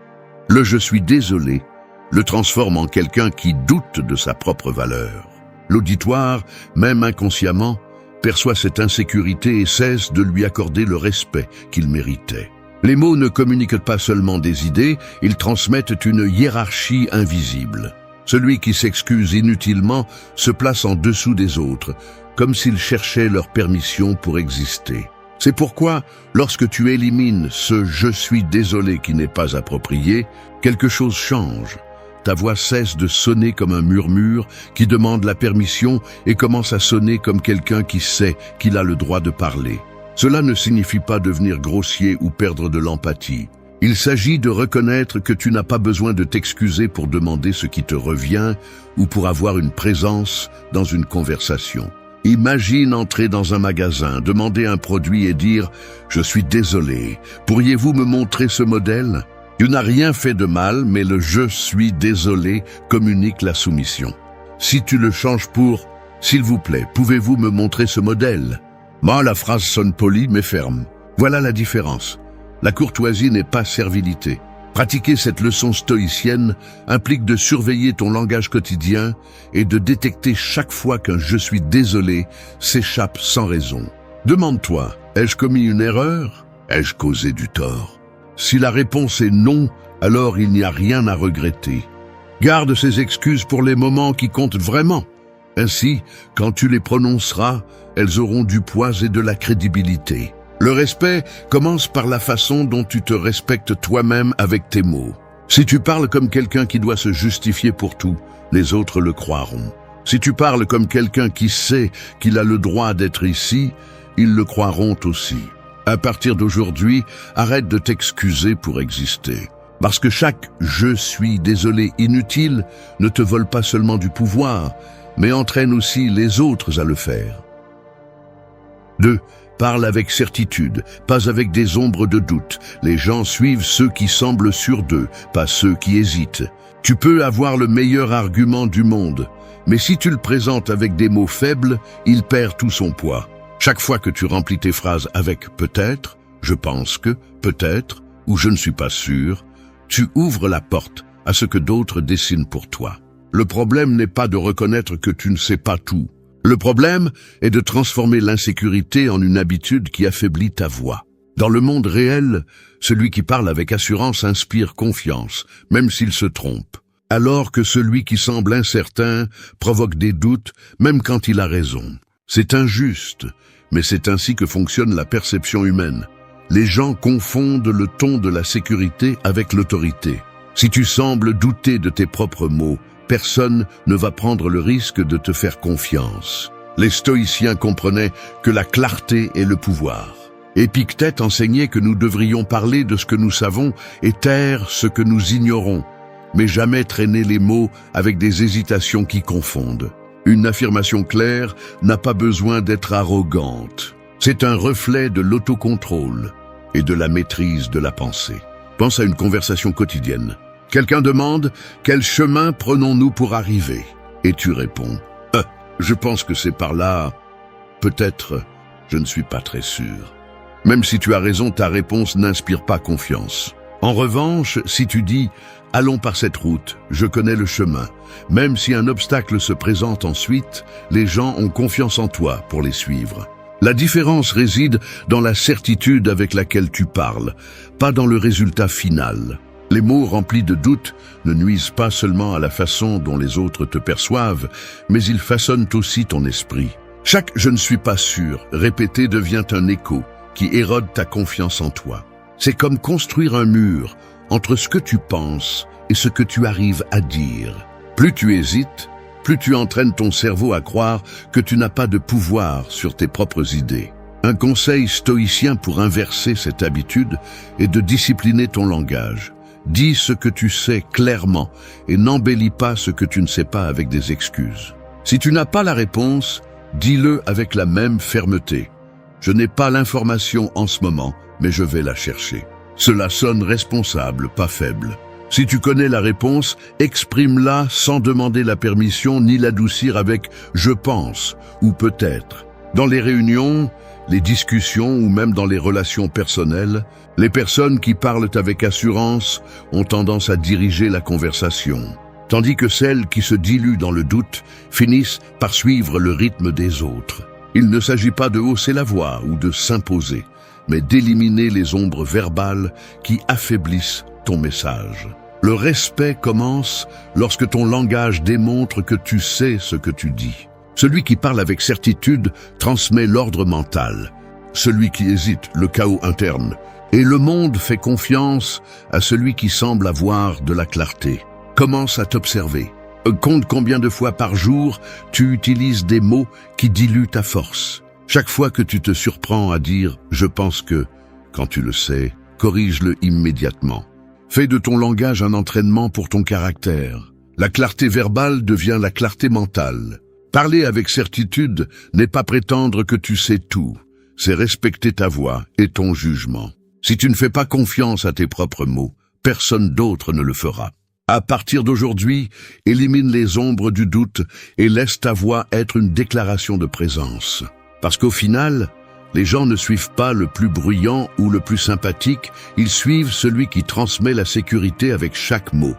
Le « je suis désolé » le transforme en quelqu'un qui doute de sa propre valeur. L'auditoire, même inconsciemment, perçoit cette insécurité et cesse de lui accorder le respect qu'il méritait. Les mots ne communiquent pas seulement des idées, ils transmettent une hiérarchie invisible. Celui qui s'excuse inutilement se place en dessous des autres, comme s'il cherchait leur permission pour exister. C'est pourquoi, lorsque tu élimines ce « je suis désolé » qui n'est pas approprié, quelque chose change. Ta voix cesse de sonner comme un murmure qui demande la permission et commence à sonner comme quelqu'un qui sait qu'il a le droit de parler. Cela ne signifie pas devenir grossier ou perdre de l'empathie. Il s'agit de reconnaître que tu n'as pas besoin de t'excuser pour demander ce qui te revient ou pour avoir une présence dans une conversation. Imagine entrer dans un magasin, demander un produit et dire « Je suis désolé, pourriez-vous me montrer ce modèle ?» Tu n'as rien fait de mal, mais le « je suis désolé » communique la soumission. Si tu le changes pour « S'il vous plaît, pouvez-vous me montrer ce modèle ?» La phrase sonne polie mais ferme. Voilà la différence. La courtoisie n'est pas servilité. Pratiquer cette leçon stoïcienne implique de surveiller ton langage quotidien et de détecter chaque fois qu'un « je suis désolé » s'échappe sans raison. Demande-toi, ai-je commis une erreur? Ai-je causé du tort? Si la réponse est non, alors il n'y a rien à regretter. Garde ces excuses pour les moments qui comptent vraiment. Ainsi, quand tu les prononceras, elles auront du poids et de la crédibilité. Le respect commence par la façon dont tu te respectes toi-même avec tes mots. Si tu parles comme quelqu'un qui doit se justifier pour tout, les autres le croiront. Si tu parles comme quelqu'un qui sait qu'il a le droit d'être ici, ils le croiront aussi. À partir d'aujourd'hui, arrête de t'excuser pour exister. Parce que chaque « je suis désolé » inutile ne te vole pas seulement du pouvoir, mais entraîne aussi les autres à le faire. 2. Parle avec certitude, pas avec des ombres de doute. Les gens suivent ceux qui semblent sûrs d'eux, pas ceux qui hésitent. Tu peux avoir le meilleur argument du monde, mais si tu le présentes avec des mots faibles, il perd tout son poids. Chaque fois que tu remplis tes phrases avec « peut-être »,« je pense que »,« peut-être » ou « je ne suis pas sûr », tu ouvres la porte à ce que d'autres dessinent pour toi. Le problème n'est pas de reconnaître que tu ne sais pas tout. Le problème est de transformer l'insécurité en une habitude qui affaiblit ta voix. Dans le monde réel, celui qui parle avec assurance inspire confiance, même s'il se trompe, alors que celui qui semble incertain provoque des doutes, même quand il a raison. C'est injuste, mais c'est ainsi que fonctionne la perception humaine. Les gens confondent le ton de la sécurité avec l'autorité. Si tu sembles douter de tes propres mots, personne ne va prendre le risque de te faire confiance. Les stoïciens comprenaient que la clarté est le pouvoir. Épictète enseignait que nous devrions parler de ce que nous savons et taire ce que nous ignorons, mais jamais traîner les mots avec des hésitations qui confondent. Une affirmation claire n'a pas besoin d'être arrogante. C'est un reflet de l'autocontrôle et de la maîtrise de la pensée. Pense à une conversation quotidienne. Quelqu'un demande « Quel chemin prenons-nous pour arriver ?» Et tu réponds « Je pense que c'est par là. Peut-être, je ne suis pas très sûr. » Même si tu as raison, ta réponse n'inspire pas confiance. En revanche, si tu dis « Allons par cette route, je connais le chemin », même si un obstacle se présente ensuite, les gens ont confiance en toi pour les suivre. La différence réside dans la certitude avec laquelle tu parles, pas dans le résultat final. Les mots remplis de doute ne nuisent pas seulement à la façon dont les autres te perçoivent, mais ils façonnent aussi ton esprit. Chaque « je ne suis pas sûr » répété devient un écho qui érode ta confiance en toi. C'est comme construire un mur entre ce que tu penses et ce que tu arrives à dire. Plus tu hésites, plus tu entraînes ton cerveau à croire que tu n'as pas de pouvoir sur tes propres idées. Un conseil stoïcien pour inverser cette habitude est de discipliner ton langage. Dis ce que tu sais clairement et n'embellis pas ce que tu ne sais pas avec des excuses. Si tu n'as pas la réponse, dis-le avec la même fermeté. Je n'ai pas l'information en ce moment, mais je vais la chercher. Cela sonne responsable, pas faible. Si tu connais la réponse, exprime-la sans demander la permission ni l'adoucir avec « je pense » ou « peut-être ». Dans les réunions, les discussions ou même dans les relations personnelles, les personnes qui parlent avec assurance ont tendance à diriger la conversation, tandis que celles qui se diluent dans le doute finissent par suivre le rythme des autres. Il ne s'agit pas de hausser la voix ou de s'imposer, mais d'éliminer les ombres verbales qui affaiblissent ton message. Le respect commence lorsque ton langage démontre que tu sais ce que tu dis. Celui qui parle avec certitude transmet l'ordre mental. Celui qui hésite, le chaos interne. Et le monde fait confiance à celui qui semble avoir de la clarté. Commence à t'observer. Compte combien de fois par jour tu utilises des mots qui diluent ta force. Chaque fois que tu te surprends à dire « je pense que », quand tu le sais, corrige-le immédiatement. Fais de ton langage un entraînement pour ton caractère. La clarté verbale devient la clarté mentale. Parler avec certitude n'est pas prétendre que tu sais tout, c'est respecter ta voix et ton jugement. Si tu ne fais pas confiance à tes propres mots, personne d'autre ne le fera. À partir d'aujourd'hui, élimine les ombres du doute et laisse ta voix être une déclaration de présence. Parce qu'au final, les gens ne suivent pas le plus bruyant ou le plus sympathique, ils suivent celui qui transmet la sécurité avec chaque mot.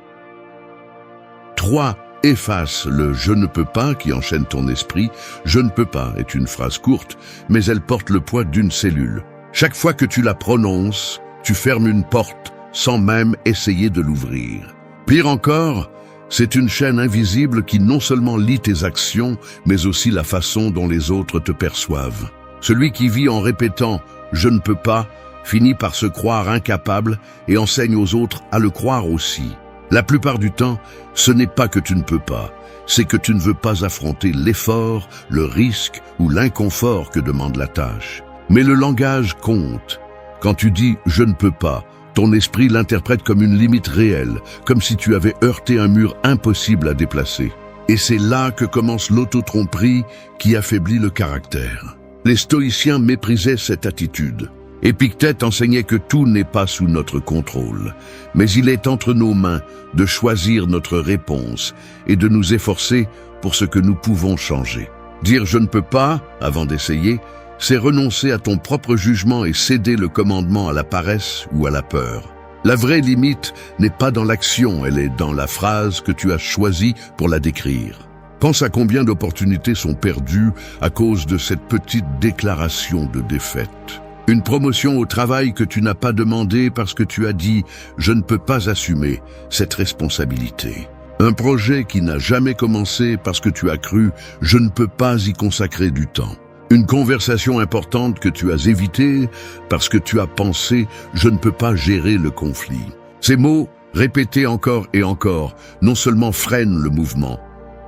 3. Efface le « je ne peux pas » qui enchaîne ton esprit. « Je ne peux pas » est une phrase courte, mais elle porte le poids d'une cellule. Chaque fois que tu la prononces, tu fermes une porte sans même essayer de l'ouvrir. Pire encore, c'est une chaîne invisible qui non seulement lie tes actions, mais aussi la façon dont les autres te perçoivent. Celui qui vit en répétant « je ne peux pas » finit par se croire incapable et enseigne aux autres à le croire aussi. La plupart du temps, ce n'est pas que tu ne peux pas, c'est que tu ne veux pas affronter l'effort, le risque ou l'inconfort que demande la tâche. Mais le langage compte. Quand tu dis « je ne peux pas », Ton esprit l'interprète comme une limite réelle, comme si tu avais heurté un mur impossible à déplacer. Et c'est là que commence l'auto-tromperie qui affaiblit le caractère. Les stoïciens méprisaient cette attitude. Épictète enseignait que tout n'est pas sous notre contrôle, mais il est entre nos mains de choisir notre réponse et de nous efforcer pour ce que nous pouvons changer. Dire « je ne peux pas » avant d'essayer, c'est renoncer à ton propre jugement et céder le commandement à la paresse ou à la peur. La vraie limite n'est pas dans l'action, elle est dans la phrase que tu as choisie pour la décrire. Pense à combien d'opportunités sont perdues à cause de cette petite déclaration de défaite. Une promotion au travail que tu n'as pas demandé parce que tu as dit « je ne peux pas assumer cette responsabilité ». Un projet qui n'a jamais commencé parce que tu as cru « je ne peux pas y consacrer du temps ». Une conversation importante que tu as évitée parce que tu as pensé « je ne peux pas gérer le conflit ». Ces mots, répétés encore et encore, non seulement freinent le mouvement,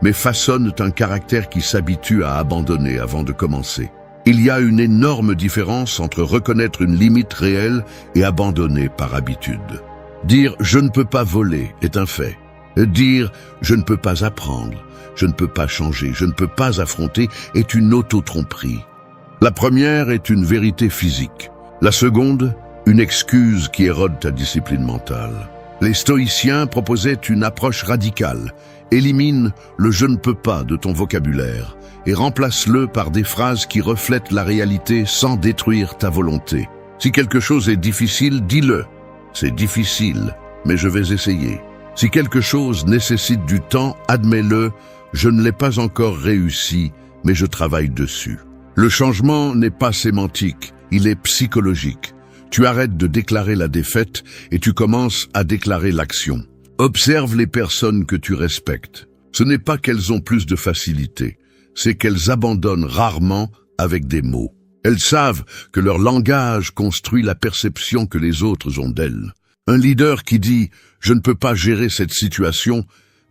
mais façonnent un caractère qui s'habitue à abandonner avant de commencer. Il y a une énorme différence entre reconnaître une limite réelle et abandonner par habitude. Dire « je ne peux pas voler » est un fait. Dire « je ne peux pas apprendre », « je ne peux pas changer », « je ne peux pas affronter » est une auto-tromperie. La première est une vérité physique. La seconde, une excuse qui érode ta discipline mentale. Les stoïciens proposaient une approche radicale. Élimine le « je ne peux pas » de ton vocabulaire et remplace-le par des phrases qui reflètent la réalité sans détruire ta volonté. Si quelque chose est difficile, dis-le. C'est difficile, mais je vais essayer. Si quelque chose nécessite du temps, admets-le. Je ne l'ai pas encore réussi, mais je travaille dessus. Le changement n'est pas sémantique, il est psychologique. Tu arrêtes de déclarer la défaite et tu commences à déclarer l'action. Observe les personnes que tu respectes. Ce n'est pas qu'elles ont plus de facilité, c'est qu'elles abandonnent rarement avec des mots. Elles savent que leur langage construit la perception que les autres ont d'elles. Un leader qui dit « je ne peux pas gérer cette situation »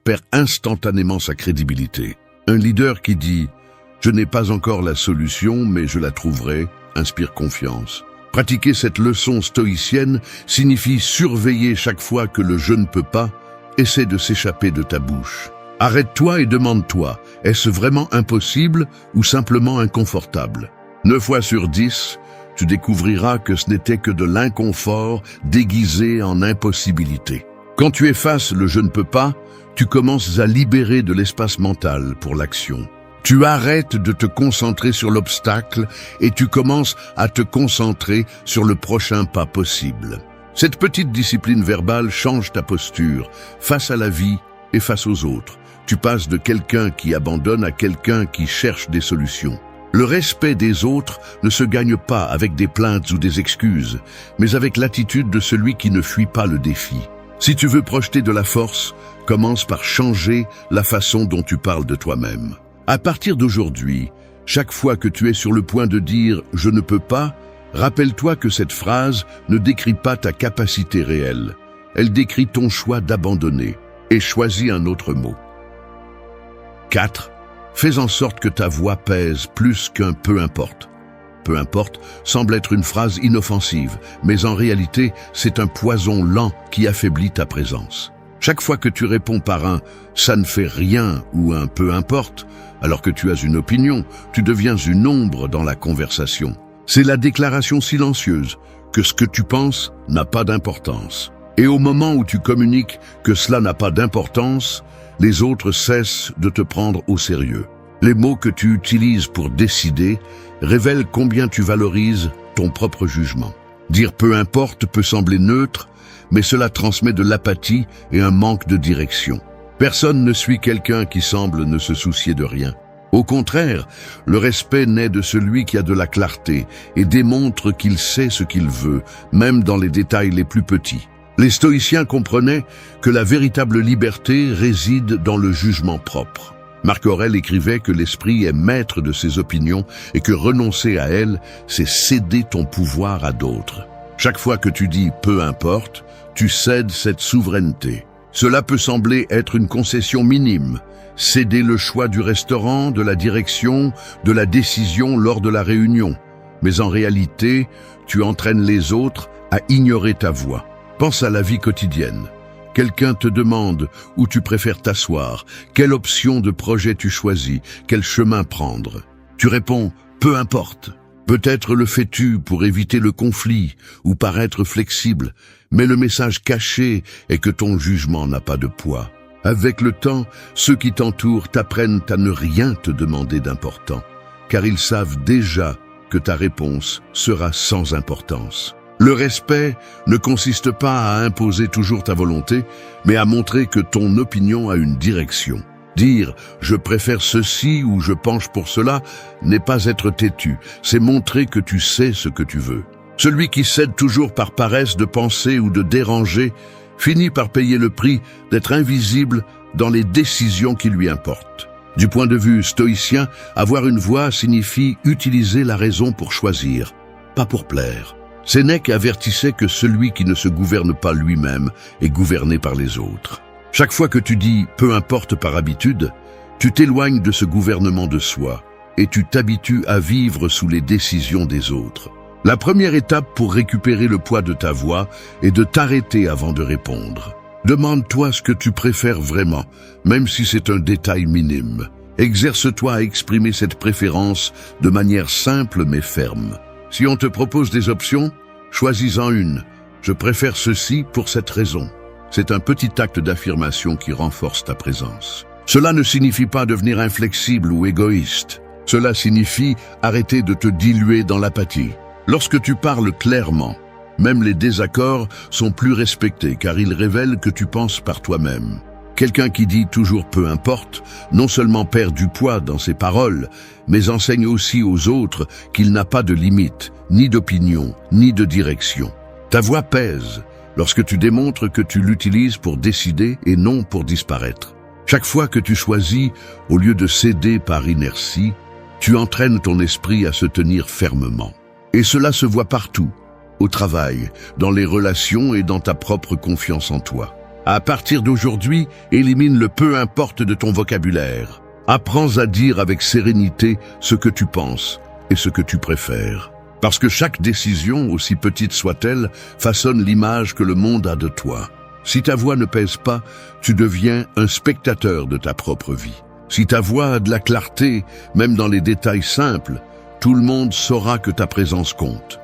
perd instantanément sa crédibilité. Un leader qui dit « je n'ai pas encore la solution, mais je la trouverai » inspire confiance. Pratiquer cette leçon stoïcienne signifie surveiller chaque fois que le « je ne peux pas » essaie de s'échapper de ta bouche. Arrête-toi et demande-toi, est-ce vraiment impossible ou simplement inconfortable? 9 fois sur 10, tu découvriras que ce n'était que de l'inconfort déguisé en impossibilité. Quand tu effaces le « je ne peux pas », tu commences à libérer de l'espace mental pour l'action. Tu arrêtes de te concentrer sur l'obstacle et tu commences à te concentrer sur le prochain pas possible. Cette petite discipline verbale change ta posture face à la vie et face aux autres. Tu passes de quelqu'un qui abandonne à quelqu'un qui cherche des solutions. Le respect des autres ne se gagne pas avec des plaintes ou des excuses, mais avec l'attitude de celui qui ne fuit pas le défi. Si tu veux projeter de la force, commence par changer la façon dont tu parles de toi-même. À partir d'aujourd'hui, chaque fois que tu es sur le point de dire « je ne peux pas », rappelle-toi que cette phrase ne décrit pas ta capacité réelle. Elle décrit ton choix d'abandonner et choisis un autre mot. 4. Fais en sorte que ta voix pèse plus qu'un « peu importe ». Peu importe semble être une phrase inoffensive, mais en réalité, c'est un poison lent qui affaiblit ta présence. Chaque fois que tu réponds par un « ça ne fait rien » ou un « peu importe », alors que tu as une opinion, tu deviens une ombre dans la conversation. C'est la déclaration silencieuse que ce que tu penses n'a pas d'importance. Et au moment où tu communiques que cela n'a pas d'importance, les autres cessent de te prendre au sérieux. Les mots que tu utilises pour décider révèlent combien tu valorises ton propre jugement. Dire « peu importe » peut sembler neutre, mais cela transmet de l'apathie et un manque de direction. Personne ne suit quelqu'un qui semble ne se soucier de rien. Au contraire, le respect naît de celui qui a de la clarté et démontre qu'il sait ce qu'il veut, même dans les détails les plus petits. Les stoïciens comprenaient que la véritable liberté réside dans le jugement propre. Marc Aurèle écrivait que l'esprit est maître de ses opinions et que renoncer à elles, c'est céder ton pouvoir à d'autres. Chaque fois que tu dis « peu importe », tu cèdes cette souveraineté. Cela peut sembler être une concession minime, céder le choix du restaurant, de la direction, de la décision lors de la réunion. Mais en réalité, tu entraînes les autres à ignorer ta voix. Pense à la vie quotidienne. Quelqu'un te demande où tu préfères t'asseoir, quelle option de projet tu choisis, quel chemin prendre. Tu réponds « peu importe ». Peut-être le fais-tu pour éviter le conflit ou paraître flexible, mais le message caché est que ton jugement n'a pas de poids. Avec le temps, ceux qui t'entourent t'apprennent à ne rien te demander d'important, car ils savent déjà que ta réponse sera sans importance. Le respect ne consiste pas à imposer toujours ta volonté, mais à montrer que ton opinion a une direction. Dire « je préfère ceci » ou « je penche pour cela » n'est pas être têtu, c'est montrer que tu sais ce que tu veux. Celui qui cède toujours par paresse de penser ou de déranger finit par payer le prix d'être invisible dans les décisions qui lui importent. Du point de vue stoïcien, avoir une voix signifie utiliser la raison pour choisir, pas pour plaire. Sénèque avertissait que celui qui ne se gouverne pas lui-même est gouverné par les autres. Chaque fois que tu dis « peu importe » par habitude, tu t'éloignes de ce gouvernement de soi et tu t'habitues à vivre sous les décisions des autres. La première étape pour récupérer le poids de ta voix est de t'arrêter avant de répondre. Demande-toi ce que tu préfères vraiment, même si c'est un détail minime. Exerce-toi à exprimer cette préférence de manière simple mais ferme. Si on te propose des options, choisis-en une. Je préfère ceci pour cette raison. C'est un petit acte d'affirmation qui renforce ta présence. Cela ne signifie pas devenir inflexible ou égoïste. Cela signifie arrêter de te diluer dans l'apathie. Lorsque tu parles clairement, même les désaccords sont plus respectés car ils révèlent que tu penses par toi-même. Quelqu'un qui dit toujours peu importe, non seulement perd du poids dans ses paroles, mais enseigne aussi aux autres qu'il n'a pas de limite, ni d'opinion, ni de direction. Ta voix pèse lorsque tu démontres que tu l'utilises pour décider et non pour disparaître. Chaque fois que tu choisis, au lieu de céder par inertie, tu entraînes ton esprit à se tenir fermement. Et cela se voit partout, au travail, dans les relations et dans ta propre confiance en toi. À partir d'aujourd'hui, élimine le peu importe de ton vocabulaire. Apprends à dire avec sérénité ce que tu penses et ce que tu préfères. Parce que chaque décision, aussi petite soit-elle, façonne l'image que le monde a de toi. Si ta voix ne pèse pas, tu deviens un spectateur de ta propre vie. Si ta voix a de la clarté, même dans les détails simples, tout le monde saura que ta présence compte.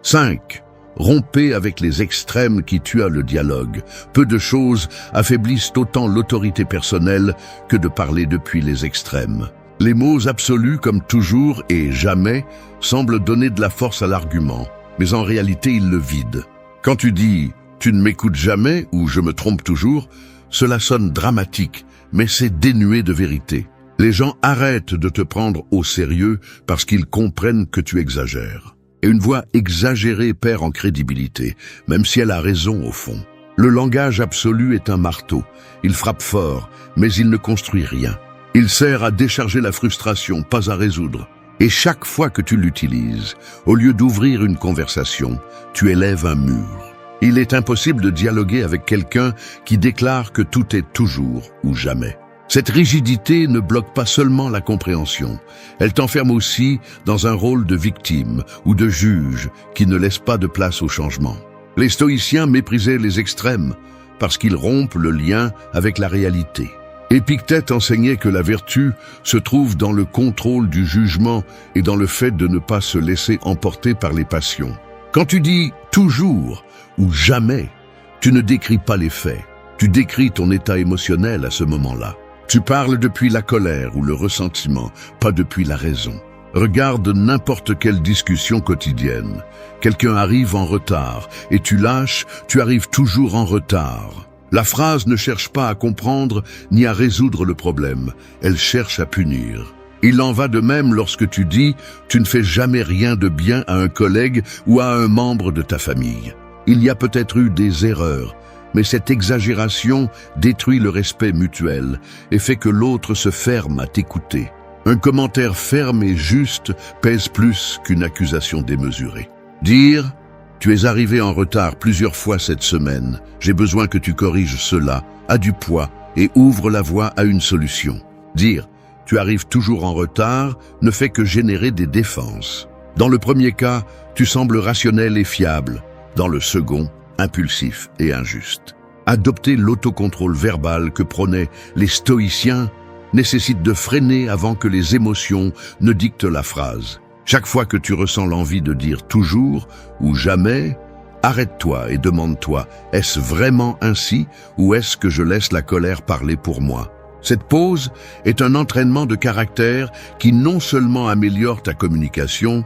5. Rompez avec les extrêmes qui tuent le dialogue. Peu de choses affaiblissent autant l'autorité personnelle que de parler depuis les extrêmes. Les mots absolus comme toujours et jamais semblent donner de la force à l'argument, mais en réalité ils le vident. Quand tu dis « tu ne m'écoutes jamais » ou « je me trompe toujours », cela sonne dramatique, mais c'est dénué de vérité. Les gens arrêtent de te prendre au sérieux parce qu'ils comprennent que tu exagères. Et une voix exagérée perd en crédibilité, même si elle a raison au fond. Le langage absolu est un marteau. Il frappe fort, mais il ne construit rien. Il sert à décharger la frustration, pas à résoudre. Et chaque fois que tu l'utilises, au lieu d'ouvrir une conversation, tu élèves un mur. Il est impossible de dialoguer avec quelqu'un qui déclare que tout est toujours ou jamais. Cette rigidité ne bloque pas seulement la compréhension, elle t'enferme aussi dans un rôle de victime ou de juge qui ne laisse pas de place au changement. Les stoïciens méprisaient les extrêmes parce qu'ils rompent le lien avec la réalité. Épictète enseignait que la vertu se trouve dans le contrôle du jugement et dans le fait de ne pas se laisser emporter par les passions. Quand tu dis « toujours » ou « jamais », tu ne décris pas les faits, tu décris ton état émotionnel à ce moment-là. Tu parles depuis la colère ou le ressentiment, pas depuis la raison. Regarde n'importe quelle discussion quotidienne. Quelqu'un arrive en retard et tu lâches, tu arrives toujours en retard. La phrase ne cherche pas à comprendre ni à résoudre le problème, elle cherche à punir. Il en va de même lorsque tu dis « tu ne fais jamais rien de bien à un collègue ou à un membre de ta famille ». Il y a peut-être eu des erreurs, mais cette exagération détruit le respect mutuel et fait que l'autre se ferme à t'écouter. Un commentaire ferme et juste pèse plus qu'une accusation démesurée. Dire « tu es arrivé en retard plusieurs fois cette semaine, j'ai besoin que tu corriges cela » a du poids et ouvre la voie à une solution. Dire « tu arrives toujours en retard » ne fait que générer des défenses. Dans le premier cas, tu sembles rationnel et fiable. Dans le second, impulsif et injuste. Adopter l'autocontrôle verbal que prônaient les stoïciens nécessite de freiner avant que les émotions ne dictent la phrase. Chaque fois que tu ressens l'envie de dire toujours ou jamais, arrête-toi et demande-toi, est-ce vraiment ainsi ou est-ce que je laisse la colère parler pour moi? Cette pause est un entraînement de caractère qui non seulement améliore ta communication,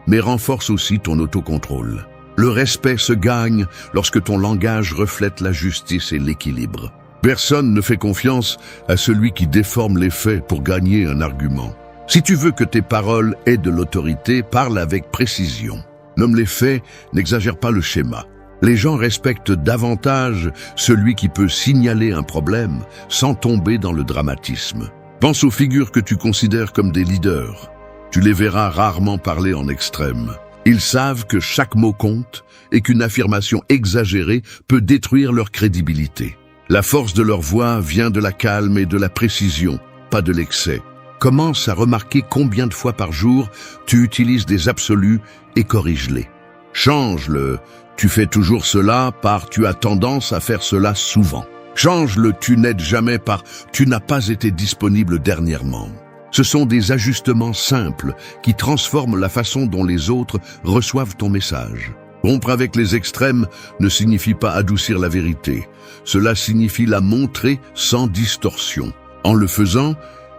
mais renforce aussi ton autocontrôle. Le respect se gagne lorsque ton langage reflète la justice et l'équilibre. Personne ne fait confiance à celui qui déforme les faits pour gagner un argument. Si tu veux que tes paroles aient de l'autorité, parle avec précision. Nomme les faits, n'exagère pas le schéma. Les gens respectent davantage celui qui peut signaler un problème sans tomber dans le dramatisme. Pense aux figures que tu considères comme des leaders. Tu les verras rarement parler en extrême. Ils savent que chaque mot compte et qu'une affirmation exagérée peut détruire leur crédibilité. La force de leur voix vient de la calme et de la précision, pas de l'excès. Commence à remarquer combien de fois par jour tu utilises des absolus et corrige-les. Change le « tu fais toujours cela » par « tu as tendance à faire cela souvent ». Change le « tu n'aides jamais » par « tu n'as pas été disponible dernièrement ». Ce sont des ajustements simples qui transforment la façon dont les autres reçoivent ton message. Rompre avec les extrêmes ne signifie pas adoucir la vérité. Cela signifie la montrer sans distorsion. En le faisant,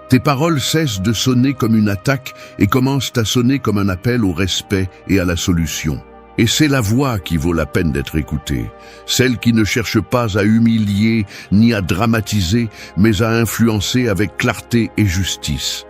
tes paroles cessent de sonner comme une attaque et commencent à sonner comme un appel au respect et à la solution. Et c'est la voix qui vaut la peine d'être écoutée, celle qui ne cherche pas à humilier ni à dramatiser, mais à influencer avec clarté et justice.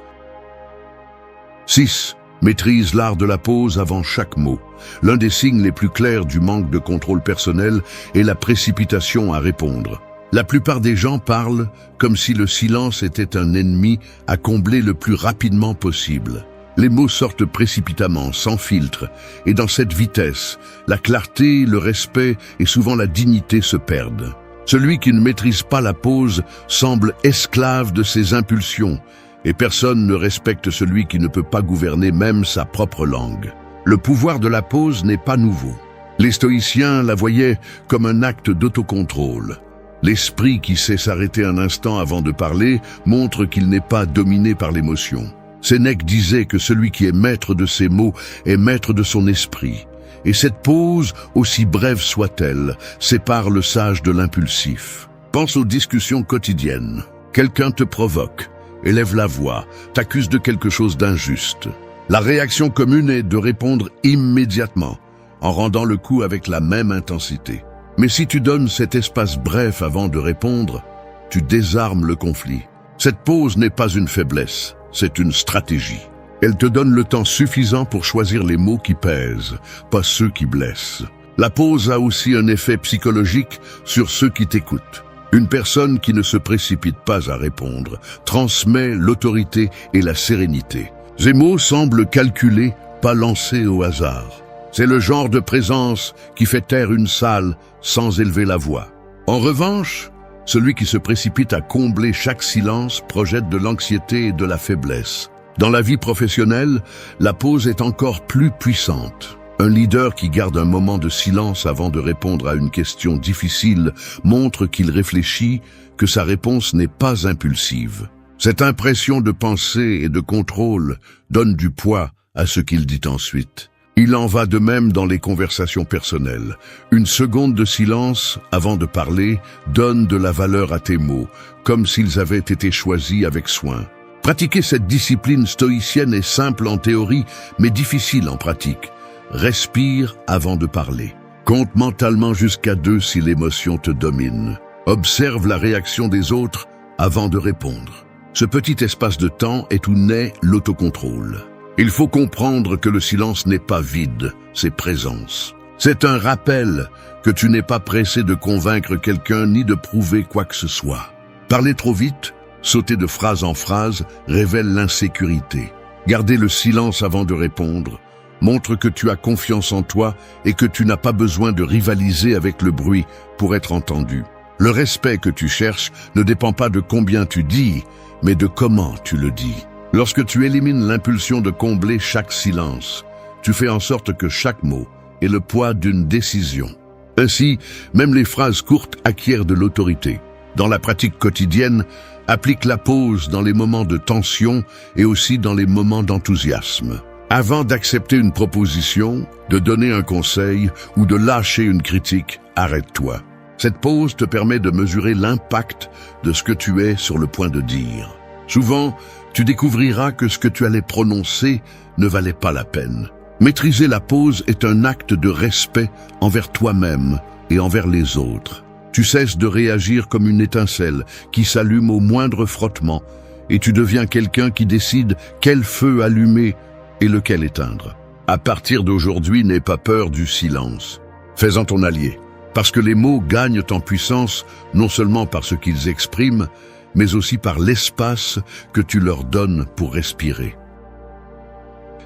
6. Maîtrise l'art de la pause avant chaque mot. L'un des signes les plus clairs du manque de contrôle personnel est la précipitation à répondre. La plupart des gens parlent comme si le silence était un ennemi à combler le plus rapidement possible. Les mots sortent précipitamment, sans filtre, et dans cette vitesse, la clarté, le respect et souvent la dignité se perdent. Celui qui ne maîtrise pas la pause semble esclave de ses impulsions, et personne ne respecte celui qui ne peut pas gouverner même sa propre langue. Le pouvoir de la pause n'est pas nouveau. Les stoïciens la voyaient comme un acte d'autocontrôle. L'esprit qui sait s'arrêter un instant avant de parler montre qu'il n'est pas dominé par l'émotion. Sénèque disait que celui qui est maître de ses mots est maître de son esprit. Et cette pause, aussi brève soit-elle, sépare le sage de l'impulsif. Pense aux discussions quotidiennes. Quelqu'un te provoque, élève la voix, t'accuse de quelque chose d'injuste. La réaction commune est de répondre immédiatement, en rendant le coup avec la même intensité. Mais si tu donnes cet espace bref avant de répondre, tu désarmes le conflit. Cette pause n'est pas une faiblesse. C'est une stratégie. Elle te donne le temps suffisant pour choisir les mots qui pèsent, pas ceux qui blessent. La pause a aussi un effet psychologique sur ceux qui t'écoutent. Une personne qui ne se précipite pas à répondre transmet l'autorité et la sérénité. Ces mots semblent calculés, pas lancés au hasard. C'est le genre de présence qui fait taire une salle sans élever la voix. En revanche, celui qui se précipite à combler chaque silence projette de l'anxiété et de la faiblesse. Dans la vie professionnelle, la pause est encore plus puissante. Un leader qui garde un moment de silence avant de répondre à une question difficile montre qu'il réfléchit, que sa réponse n'est pas impulsive. Cette impression de pensée et de contrôle donne du poids à ce qu'il dit ensuite. Il en va de même dans les conversations personnelles. Une seconde de silence avant de parler donne de la valeur à tes mots, comme s'ils avaient été choisis avec soin. Pratiquer cette discipline stoïcienne est simple en théorie, mais difficile en pratique. Respire avant de parler. Compte mentalement jusqu'à 2 si l'émotion te domine. Observe la réaction des autres avant de répondre. Ce petit espace de temps est où naît l'autocontrôle. Il faut comprendre que le silence n'est pas vide, c'est présence. C'est un rappel que tu n'es pas pressé de convaincre quelqu'un ni de prouver quoi que ce soit. Parler trop vite, sauter de phrase en phrase, révèle l'insécurité. Garder le silence avant de répondre montre que tu as confiance en toi et que tu n'as pas besoin de rivaliser avec le bruit pour être entendu. Le respect que tu cherches ne dépend pas de combien tu dis, mais de comment tu le dis. Lorsque tu élimines l'impulsion de combler chaque silence, tu fais en sorte que chaque mot, et le poids d'une décision. Ainsi, même les phrases courtes acquièrent de l'autorité. Dans la pratique quotidienne, applique la pause dans les moments de tension et aussi dans les moments d'enthousiasme. Avant d'accepter une proposition, de donner un conseil ou de lâcher une critique, arrête-toi. Cette pause te permet de mesurer l'impact de ce que tu es sur le point de dire. Souvent, tu découvriras que ce que tu allais prononcer ne valait pas la peine. Maîtriser la pause est un acte de respect envers toi-même et envers les autres. Tu cesses de réagir comme une étincelle qui s'allume au moindre frottement et tu deviens quelqu'un qui décide quel feu allumer et lequel éteindre. À partir d'aujourd'hui, n'aie pas peur du silence. Fais-en ton allié, parce que les mots gagnent en puissance non seulement par ce qu'ils expriment, mais aussi par l'espace que tu leur donnes pour respirer.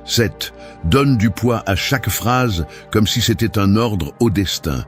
7. Donne du poids à chaque phrase comme si c'était un ordre au destin.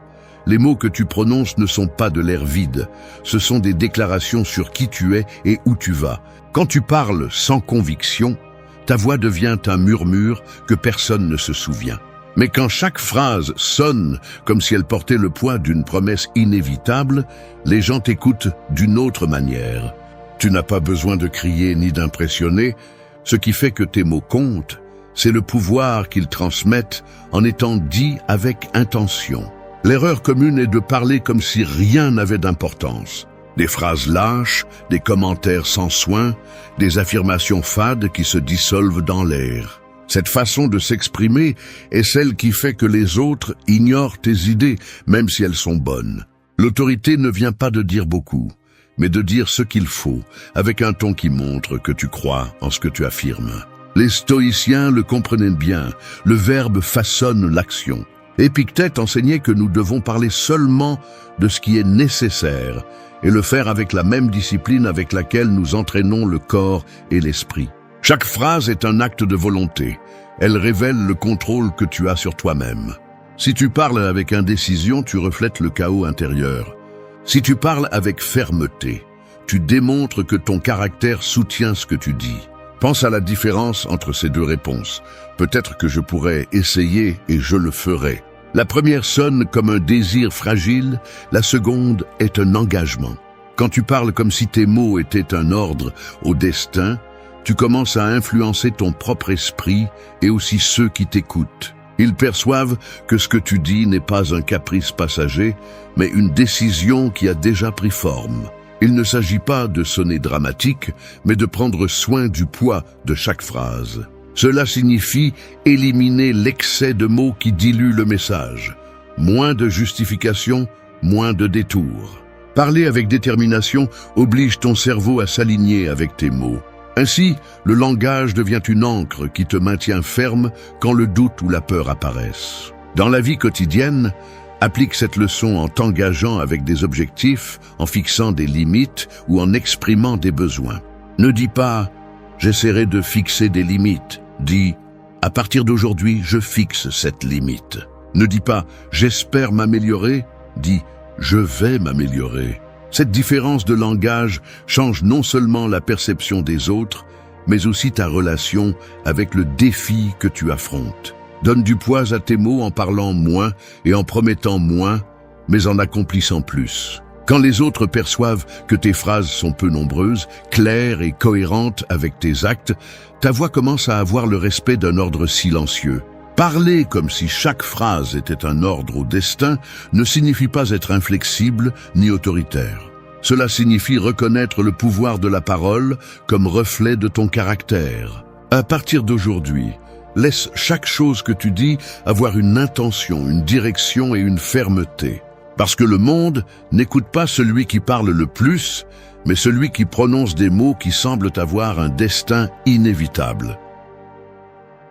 Les mots que tu prononces ne sont pas de l'air vide, ce sont des déclarations sur qui tu es et où tu vas. Quand tu parles sans conviction, ta voix devient un murmure que personne ne se souvient. Mais quand chaque phrase sonne comme si elle portait le poids d'une promesse inévitable, les gens t'écoutent d'une autre manière. Tu n'as pas besoin de crier ni d'impressionner. Ce qui fait que tes mots comptent, c'est le pouvoir qu'ils transmettent en étant dits avec intention. L'erreur commune est de parler comme si rien n'avait d'importance. Des phrases lâches, des commentaires sans soin, des affirmations fades qui se dissolvent dans l'air. Cette façon de s'exprimer est celle qui fait que les autres ignorent tes idées, même si elles sont bonnes. L'autorité ne vient pas de dire beaucoup, mais de dire ce qu'il faut, avec un ton qui montre que tu crois en ce que tu affirmes. Les stoïciens le comprenaient bien, le verbe façonne l'action. Épictète enseignait que nous devons parler seulement de ce qui est nécessaire et le faire avec la même discipline avec laquelle nous entraînons le corps et l'esprit. Chaque phrase est un acte de volonté. Elle révèle le contrôle que tu as sur toi-même. Si tu parles avec indécision, tu reflètes le chaos intérieur. Si tu parles avec fermeté, tu démontres que ton caractère soutient ce que tu dis. Pense à la différence entre ces deux réponses. Peut-être que je pourrais essayer et je le ferai. La première sonne comme un désir fragile, la seconde est un engagement. Quand tu parles comme si tes mots étaient un ordre au destin, tu commences à influencer ton propre esprit et aussi ceux qui t'écoutent. Ils perçoivent que ce que tu dis n'est pas un caprice passager, mais une décision qui a déjà pris forme. Il ne s'agit pas de sonner dramatique, mais de prendre soin du poids de chaque phrase. Cela signifie éliminer l'excès de mots qui diluent le message. Moins de justification, moins de détours. Parler avec détermination oblige ton cerveau à s'aligner avec tes mots. Ainsi, le langage devient une ancre qui te maintient ferme quand le doute ou la peur apparaissent. Dans la vie quotidienne, applique cette leçon en t'engageant avec des objectifs, en fixant des limites ou en exprimant des besoins. Ne dis pas « j'essaierai de fixer des limites ». Dis « à partir d'aujourd'hui, je fixe cette limite ». Ne dis pas « j'espère m'améliorer ». Dis « je vais m'améliorer ». Cette différence de langage change non seulement la perception des autres, mais aussi ta relation avec le défi que tu affrontes. Donne du poids à tes mots en parlant moins et en promettant moins, mais en accomplissant plus. Quand les autres perçoivent que tes phrases sont peu nombreuses, claires et cohérentes avec tes actes, ta voix commence à avoir le respect d'un ordre silencieux. Parler comme si chaque phrase était un ordre au destin ne signifie pas être inflexible ni autoritaire. Cela signifie reconnaître le pouvoir de la parole comme reflet de ton caractère. À partir d'aujourd'hui, laisse chaque chose que tu dis avoir une intention, une direction et une fermeté. Parce que le monde n'écoute pas celui qui parle le plus, mais celui qui prononce des mots qui semblent avoir un destin inévitable.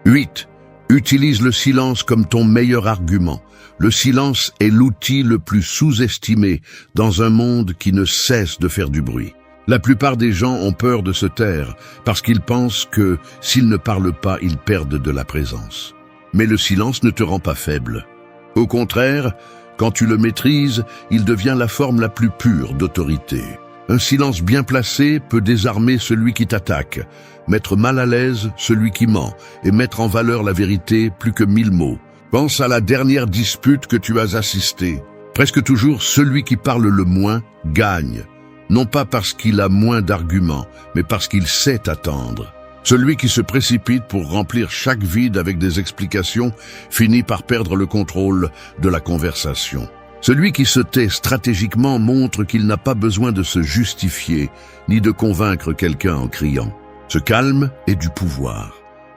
8. Utilise le silence comme ton meilleur argument. Le silence est l'outil le plus sous-estimé dans un monde qui ne cesse de faire du bruit. La plupart des gens ont peur de se taire parce qu'ils pensent que s'ils ne parlent pas, ils perdent de la présence. Mais le silence ne te rend pas faible. Au contraire, quand tu le maîtrises, il devient la forme la plus pure d'autorité. Un silence bien placé peut désarmer celui qui t'attaque, mettre mal à l'aise celui qui ment et mettre en valeur la vérité plus que 1000 mots. Pense à la dernière dispute que tu as assistée. Presque toujours, celui qui parle le moins gagne. Non pas parce qu'il a moins d'arguments, mais parce qu'il sait attendre. Celui qui se précipite pour remplir chaque vide avec des explications finit par perdre le contrôle de la conversation. Celui qui se tait stratégiquement montre qu'il n'a pas besoin de se justifier, ni de convaincre quelqu'un en criant. Ce calme est du pouvoir,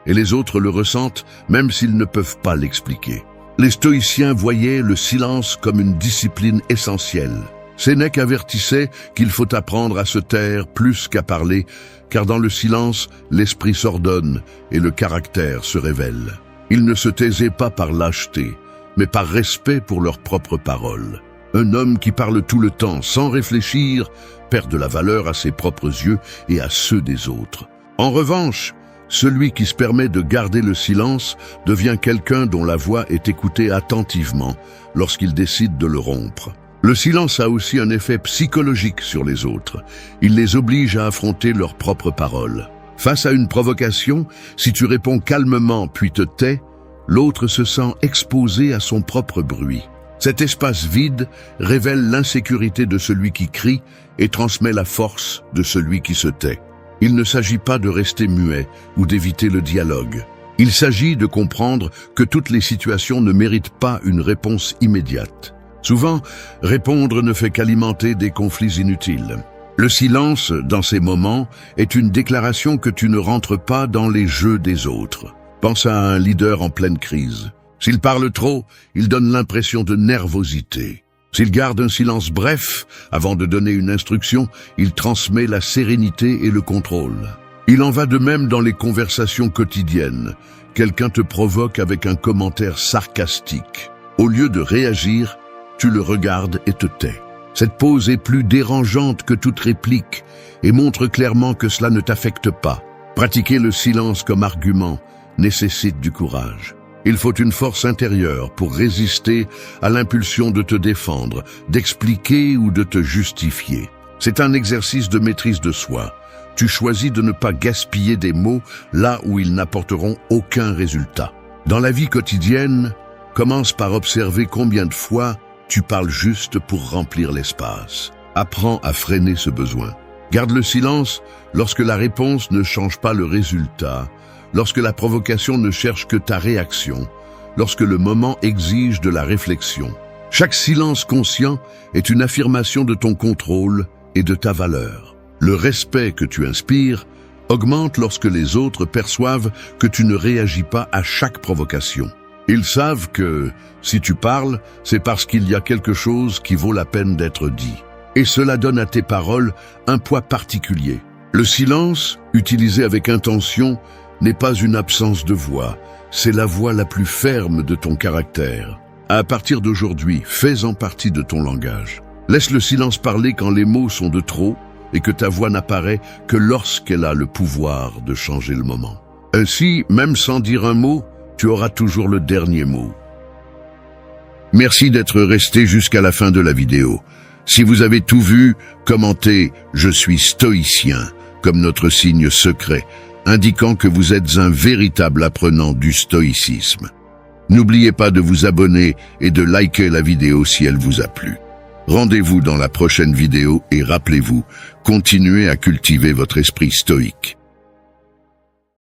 et les autres le ressentent même s'ils ne peuvent pas l'expliquer. Les stoïciens voyaient le silence comme une discipline essentielle. Sénèque avertissait qu'il faut apprendre à se taire plus qu'à parler, car dans le silence, l'esprit s'ordonne et le caractère se révèle. Ils ne se taisaient pas par lâcheté, mais par respect pour leurs propres paroles. Un homme qui parle tout le temps sans réfléchir perd de la valeur à ses propres yeux et à ceux des autres. En revanche, celui qui se permet de garder le silence devient quelqu'un dont la voix est écoutée attentivement lorsqu'il décide de le rompre. Le silence a aussi un effet psychologique sur les autres. Il les oblige à affronter leurs propres paroles. Face à une provocation, si tu réponds calmement puis te tais, l'autre se sent exposé à son propre bruit. Cet espace vide révèle l'insécurité de celui qui crie et transmet la force de celui qui se tait. Il ne s'agit pas de rester muet ou d'éviter le dialogue. Il s'agit de comprendre que toutes les situations ne méritent pas une réponse immédiate. Souvent, répondre ne fait qu'alimenter des conflits inutiles. Le silence, dans ces moments, est une déclaration que tu ne rentres pas dans les jeux des autres. Pense à un leader en pleine crise. S'il parle trop, il donne l'impression de nervosité. S'il garde un silence bref avant de donner une instruction, il transmet la sérénité et le contrôle. Il en va de même dans les conversations quotidiennes. Quelqu'un te provoque avec un commentaire sarcastique. Au lieu de réagir, tu le regardes et te tais. Cette pause est plus dérangeante que toute réplique et montre clairement que cela ne t'affecte pas. Pratiquer le silence comme argument nécessite du courage. Il faut une force intérieure pour résister à l'impulsion de te défendre, d'expliquer ou de te justifier. C'est un exercice de maîtrise de soi. Tu choisis de ne pas gaspiller des mots là où ils n'apporteront aucun résultat. Dans la vie quotidienne, commence par observer combien de fois tu parles juste pour remplir l'espace. Apprends à freiner ce besoin. Garde le silence lorsque la réponse ne change pas le résultat, lorsque la provocation ne cherche que ta réaction, lorsque le moment exige de la réflexion. Chaque silence conscient est une affirmation de ton contrôle et de ta valeur. Le respect que tu inspires augmente lorsque les autres perçoivent que tu ne réagis pas à chaque provocation. Ils savent que, si tu parles, c'est parce qu'il y a quelque chose qui vaut la peine d'être dit. Et cela donne à tes paroles un poids particulier. Le silence, utilisé avec intention, n'est pas une absence de voix, c'est la voix la plus ferme de ton caractère. À partir d'aujourd'hui, fais-en partie de ton langage. Laisse le silence parler quand les mots sont de trop et que ta voix n'apparaît que lorsqu'elle a le pouvoir de changer le moment. Ainsi, même sans dire un mot, tu auras toujours le dernier mot. Merci d'être resté jusqu'à la fin de la vidéo. Si vous avez tout vu, commentez « Je suis stoïcien » comme notre signe secret, indiquant que vous êtes un véritable apprenant du stoïcisme. N'oubliez pas de vous abonner et de liker la vidéo si elle vous a plu. Rendez-vous dans la prochaine vidéo et rappelez-vous, continuez à cultiver votre esprit stoïque.